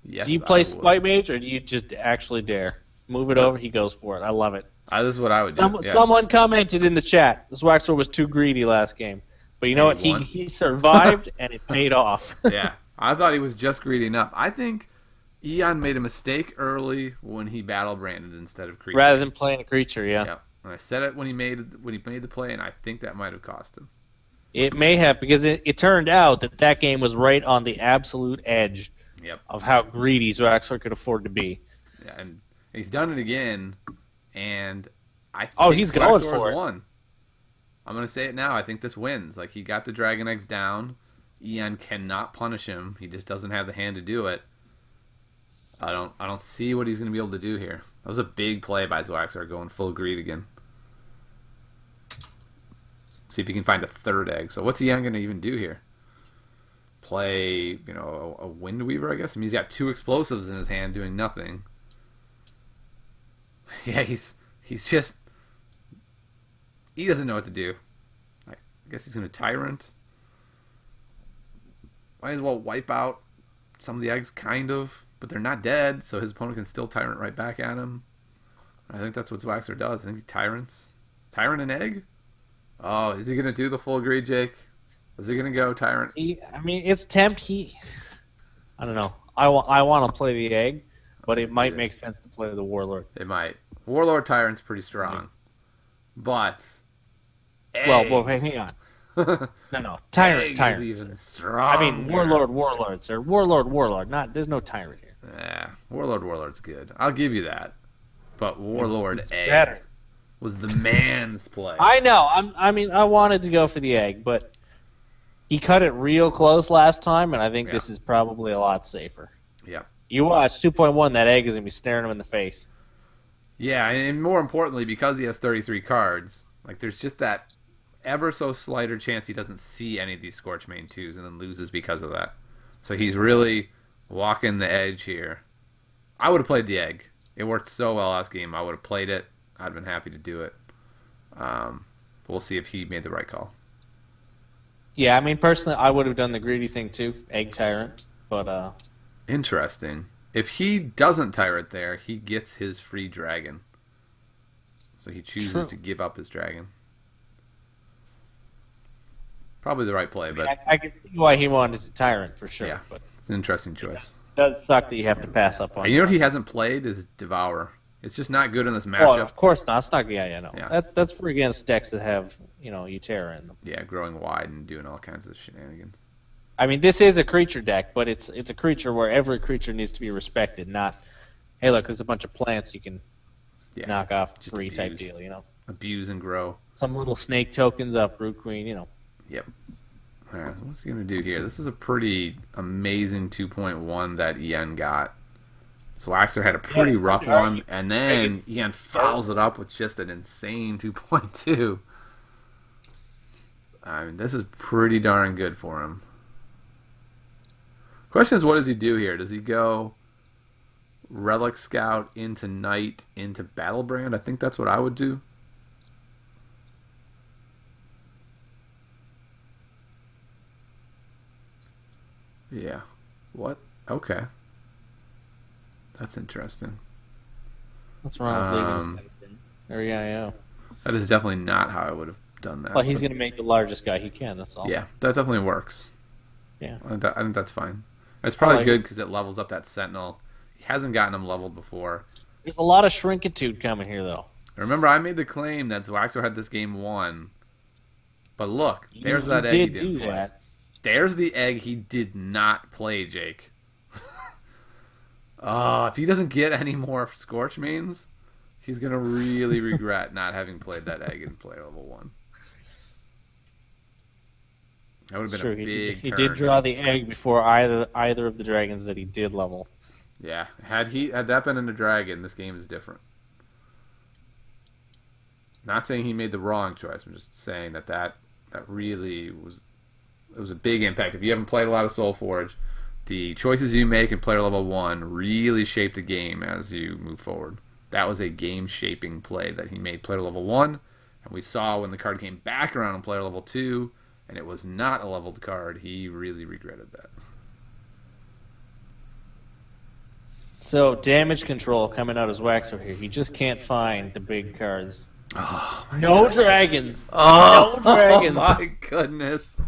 Yes, Do you I play would. Spite Mage, or do you just actually dare? Move it over, he goes for it. I love it. This is what I would do. Yeah. Someone commented in the chat, this Zwaxor was too greedy last game. But you know And what? he won. He survived, and it paid off. Yeah, I thought he was just greedy enough. I think Eon made a mistake early when he battle branded instead of creature. Rather than playing a creature, yeah. Yeah, and I said it when he made the play, and I think that might have cost him. It may have, because it turned out that game was right on the absolute edge Yep. of how greedy Zwaxor could afford to be. Yeah, and he's done it again, and I think he's going Zwaxor's for it. won. I'm gonna say it now. I think this wins. Like, he got the Dragon Eggs down. Eon cannot punish him. He just doesn't have the hand to do it. I don't see what he's gonna be able to do here. That was a big play by Zwaxor, going full greed again. See if he can find a third egg. So what's Eon gonna even do here? Play, a Wind Weaver, I guess. I mean, he's got 2 explosives in his hand, doing nothing. Yeah, he's just... He doesn't know what to do. I guess he's going to Tyrant. Might as well wipe out some of the eggs, kind of. But they're not dead, so his opponent can still Tyrant right back at him. I think that's what Zwaxor does. I think he Tyrants. Tyrant an egg? Oh, is he going to do the full greed, Jake? Is he going to go Tyrant? I mean, it's tempt. I don't know. I want to play the egg, but it might make sense to play the Warlord. It might. Warlord Tyrant's pretty strong. But... Well, hang on. No. Tyrant. is even stronger. I mean, Warlords, or Warlord. There's no Tyrant here. Yeah, Warlord's good. I'll give you that. But Warlord It's Egg better. was the man's play. I know. I wanted to go for the egg, but he cut it real close last time, and I think this is probably a lot safer. Yeah. You watch 2.1, that egg is going to be staring him in the face. Yeah, and more importantly, because he has 33 cards, like, there's just that ever so slighter chance he doesn't see any of these Scorchmane 2s and then loses because of that. So he's really walking the edge here. I would have played the egg. It worked so well last game. I would have played it. I'd have been happy to do it. We'll see if he made the right call. Yeah, I mean, personally, I would have done the greedy thing too, egg Tyrant, but Interesting. If he doesn't Tyrant there, he gets his free dragon. So he chooses to give up his dragon. Probably the right play, but I can see why he wanted to Tyrant for sure. yeah, But it's an interesting choice. it does suck that you have to pass up on And you know what he hasn't played is Devour. It's just not good in this Oh, matchup. of course not. It's not. Yeah, no. Yeah. That's for against decks that have Utera in them. Yeah, growing wide and doing all kinds of shenanigans. I mean, this is a creature deck, but it's a creature where every creature needs to be respected. Not, hey, look, there's a bunch of plants you can knock off just free type abuse. deal. Abuse and grow. Some little snake tokens up, Root Queen. Yep. All right, so what's he gonna do here? This is a pretty amazing 2.1 that Ian got. Zwaxor had a pretty rough one, and then Ian fouls it up with just an insane 2.2. I mean, this is pretty darn good for him. Question is, what does he do here? Does he go Relic Scout into Knight into Battlebrand? I think that's what I would do. Yeah. What? Okay. That's interesting. What's wrong with leaving? Yeah. That is definitely not how I would have done that. Well, he's going to make the largest guy he can. That's all. Yeah, that definitely works. Yeah. I think that's fine. It's probably good because it levels up that Sentinel. He hasn't gotten him leveled before. There's a lot of shrinkitude coming here, though. Remember, I made the claim that Zwaxor had this game won. But look, there's that egg he didn't play. That. There's the egg he did not play, Jake. If he doesn't get any more Scorch Mains, he's going to really regret not having played that egg in player level 1. That would have been a big turn. He did draw the egg before either of the dragons that he did level. Yeah, had that been in a dragon, this game is different. Not saying he made the wrong choice. I'm just saying that really was a big impact. If you haven't played a lot of Soulforge, the choices you make in player level 1 really shape the game as you move forward. That was a game-shaping play that he made player level 1, and we saw when the card came back around in player level 2, and it was not a leveled card, he really regretted that. So, damage control coming out as Zwaxor here. He just can't find the big cards. Oh, no dragons. Oh, no dragons. Oh my goodness.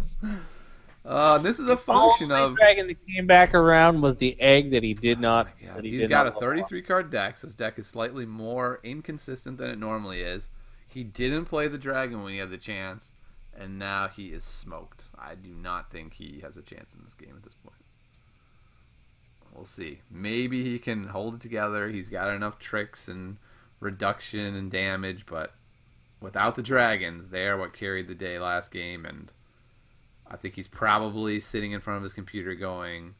This is a function of... The dragon that came back around was the egg that he did not... He's got a 33-card deck, so his deck is slightly more inconsistent than it normally is. He didn't play the dragon when he had the chance, and now he is smoked. I do not think he has a chance in this game at this point. We'll see. Maybe he can hold it together. He's got enough tricks and reduction and damage, but without the dragons, they are what carried the day last game, and I think he's probably sitting in front of his computer going,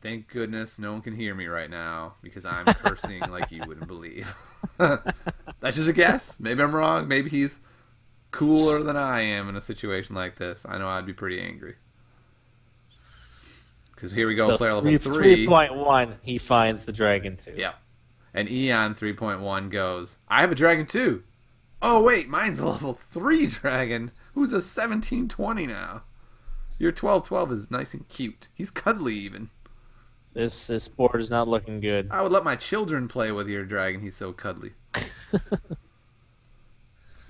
thank goodness no one can hear me right now because I'm cursing like you wouldn't believe. That's just a guess. Maybe I'm wrong. Maybe he's cooler than I am in a situation like this. I know I'd be pretty angry. Because here we go, so player level 3. 3.1, he finds the dragon too. Yeah. And Eon 3.1 goes, I have a dragon too. Oh, wait, mine's a level 3 dragon. Who's a 1720 now? Your 1212 is nice and cute. He's cuddly even. This board is not looking good. I would let my children play with your dragon. He's so cuddly.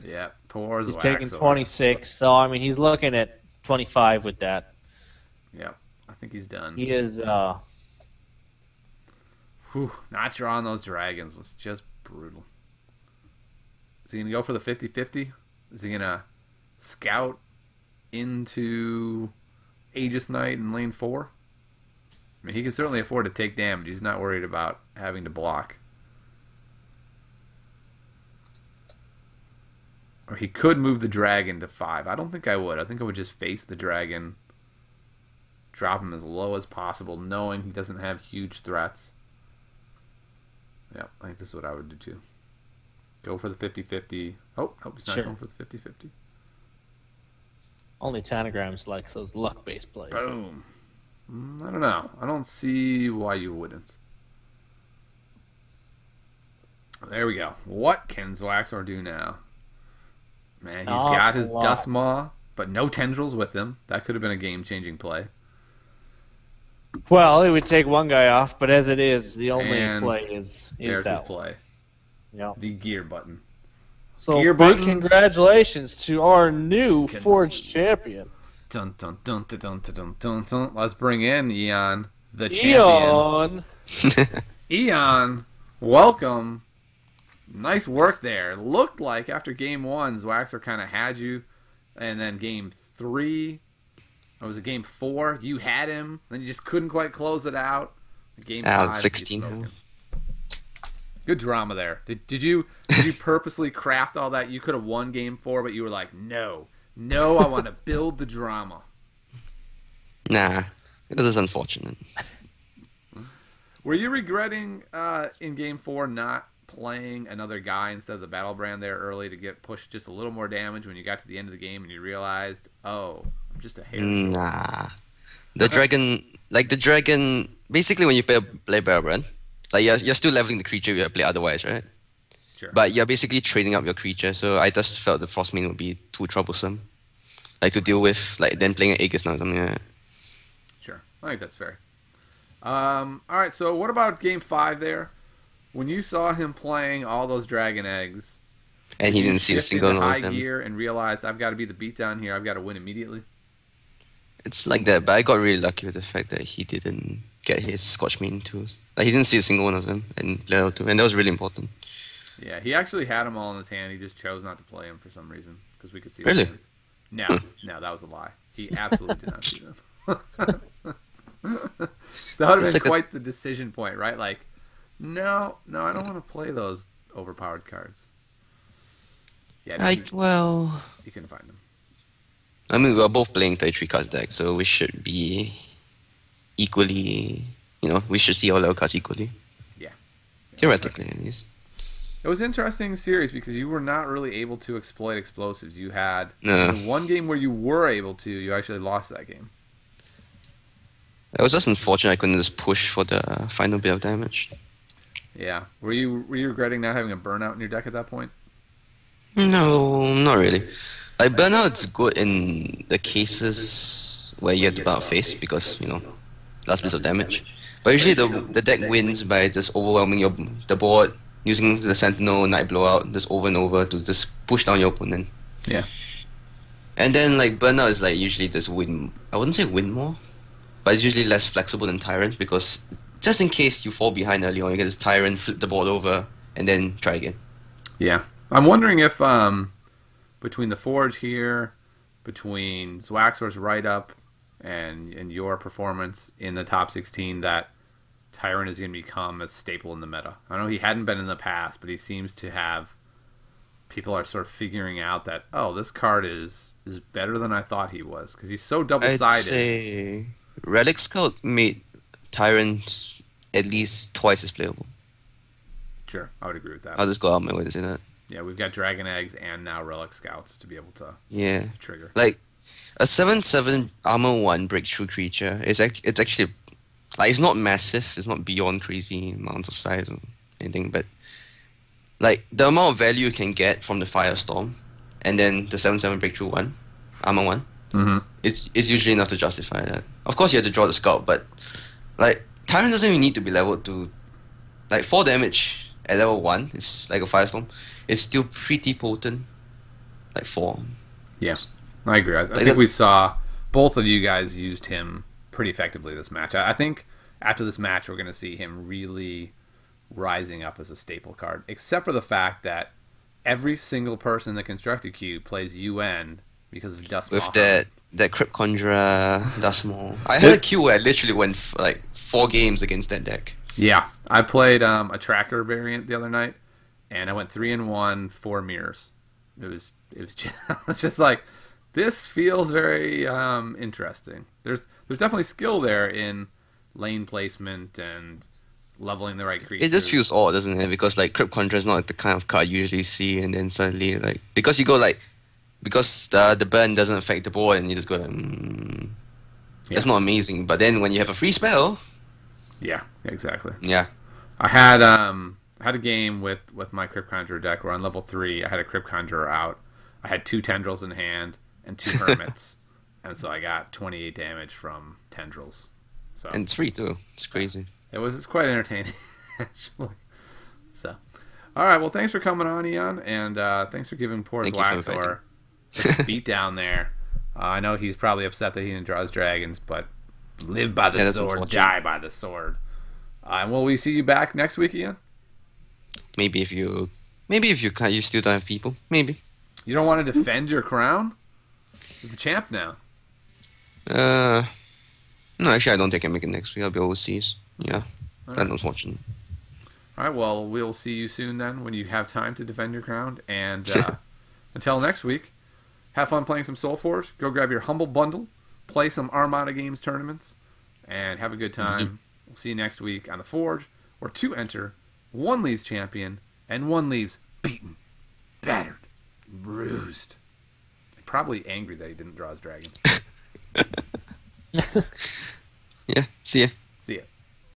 Yeah, poor Zwaxor. He's taking 26, so I mean he's looking at 25 with that. Yeah, I think he's done. He is. Not drawing those dragons was just brutal. Is he gonna go for the 50-50? Is he gonna scout into Aegis Knight in lane 4? I mean, he can certainly afford to take damage. He's not worried about having to block. Or he could move the dragon to 5. I don't think I would. I think I would just face the dragon, drop him as low as possible, knowing he doesn't have huge threats. Yeah, I think this is what I would do too. Go for the 50-50. Oh, he's not going for the 50-50. Only Tanagrams likes those luck-based plays. Boom. I don't know. I don't see why you wouldn't. There we go. What can Zwaxor do now? Man, he's got his Dust Maw, but no tendrils with him. That could have been a game-changing play. Well, it would take one guy off, but as it is, the only play is there's that his play. Yep. The gear button. So big congratulations to our new Forge champion. Dun, dun, dun, dun, dun, dun, dun, dun. Let's bring in Eon, the champion. Eon welcome. Nice work there. It looked like after game 1, Zwaxor kind of had you, and then game 3, or was it game 4? You had him, then you just couldn't quite close it out. Game 5, 16. Good drama there. Did you purposely craft all that? You could have won game 4, but you were like, no, I want to build the drama. Nah, this is unfortunate. Were you regretting in game 4 not playing another guy instead of the battle brand there early to get pushed just a little more damage when you got to the end of the game and you realized, oh, I'm just a hair short? Nah. The dragon, basically when you play battle brand, like you're still leveling the creature you play otherwise, right? Sure. But you're basically trading up your creature, so I just felt the Frostmane would be too troublesome, like to deal with, like then playing an Aegis now or something like that. Sure, I think that's fair. All right, so what about game 5 there? When you saw him playing all those dragon eggs, And he didn't see a single into one high of them. gear and realized I've got to be the beatdown here. I've got to win immediately. It's like that, but I got really lucky with the fact that he didn't get his Scotchmane tools. Like he didn't see a single one of them and play out two, and that was really important. Yeah, he actually had them all in his hand. He just chose not to play them for some reason because we could see. Really? No, that was a lie. He absolutely did not see them. That would have been quite the decision point, right? Like, no, I don't want to play those overpowered cards. Yeah, you couldn't find them. I mean, we are both playing 33 card deck, so we should be equally, we should see all our cards equally. Yeah. Theoretically, at least. It was an interesting series because you were not really able to exploit explosives. You had No. the one game where you were able to, you actually lost that game. It was just unfortunate I couldn't just push for the final bit of damage. Yeah. Were you regretting not having a burnout in your deck at that point? No, not really. Like, burnout's good in the cases where you have to bounce face because, last bits of damage. But usually the deck wins by just overwhelming the board, using the Sentinel, Night Blowout, just over and over to just push down your opponent. Yeah. And then, like, burnout is, like, usually just win. I wouldn't say win more, but it's usually less flexible than Tyrant because just in case you fall behind early on, you can just Tyrant, flip the board over, and then try again. Yeah. I'm wondering if between the Forge here, between Zwaxor's write-up, and your performance in the top 16, that Tyrant is going to become a staple in the meta. I know he hadn't been in the past, but he seems to have... People are sort of figuring out that, oh, this card is better than I thought he was, because he's so double-sided. I'd say Relic Scout made Tyrant at least twice as playable. Sure, I would agree with that. I'll just go out my way to say that. Yeah, we've got Dragon Eggs and now Relic Scouts to be able to trigger. Like, a 7/7 armor 1 breakthrough creature, it's actually, like, it's not massive, it's not beyond crazy amounts of size or anything, but, like, the amount of value you can get from the Firestorm, and then the 7/7 breakthrough 1, armor 1, it's usually enough to justify that. Of course, you have to draw the Scout, but, like, Tyrant doesn't even need to be leveled to, like, 4 damage at level 1, it's like a Firestorm. It's still pretty potent, like 4. Yeah, I agree. I think we saw both of you guys used him pretty effectively this match. I think after this match, we're going to see him really rising up as a staple card, except for the fact that every single person in the constructed queue plays UN because of Dust With that Crypt Conjurer, Dustmaw. I had a queue where I literally went like 4 games against that deck. Yeah, I played a tracker variant the other night, and I went 3-1, 4 mirrors. It was just like, this feels very interesting. There's definitely skill there in lane placement and leveling the right creatures. It just feels odd, doesn't it? Because like Crypt Conjurer is not like the kind of card you usually see, and then suddenly like because the burn doesn't affect the board, and you just go like, that's not amazing. But then when you have a free spell, yeah, exactly. Yeah, I had a game with my Crypt Conjurer deck where on level 3 I had a Crypt Conjurer out. I had 2 Tendrils in hand and 2 Hermits, and so I got 28 damage from Tendrils. So and it's free too. It's crazy. It's quite entertaining, actually. So, all right. Well, thanks for coming on, Eon, and thanks for giving poor Zwaxor a beat down there. I know he's probably upset that he didn't draw his dragons, but live by the sword, die by the sword. And will we see you back next week, Ian? maybe if you can't, you still don't have people. Maybe. You don't want to defend your crown? You're the champ now. No, actually, I don't think I make it next week. I'll be overseas. Yeah, All that's right. unfortunate. All right, well, we'll see you soon then when you have time to defend your crown. And until next week, have fun playing some SoulForge. Go grab your Humble Bundle, play some Armada Games tournaments, and have a good time. We'll see you next week on the Forge, where 2 enter, 1 leaves champion, and 1 leaves beaten, battered, bruised. And probably angry that he didn't draw his dragon. Yeah, see ya.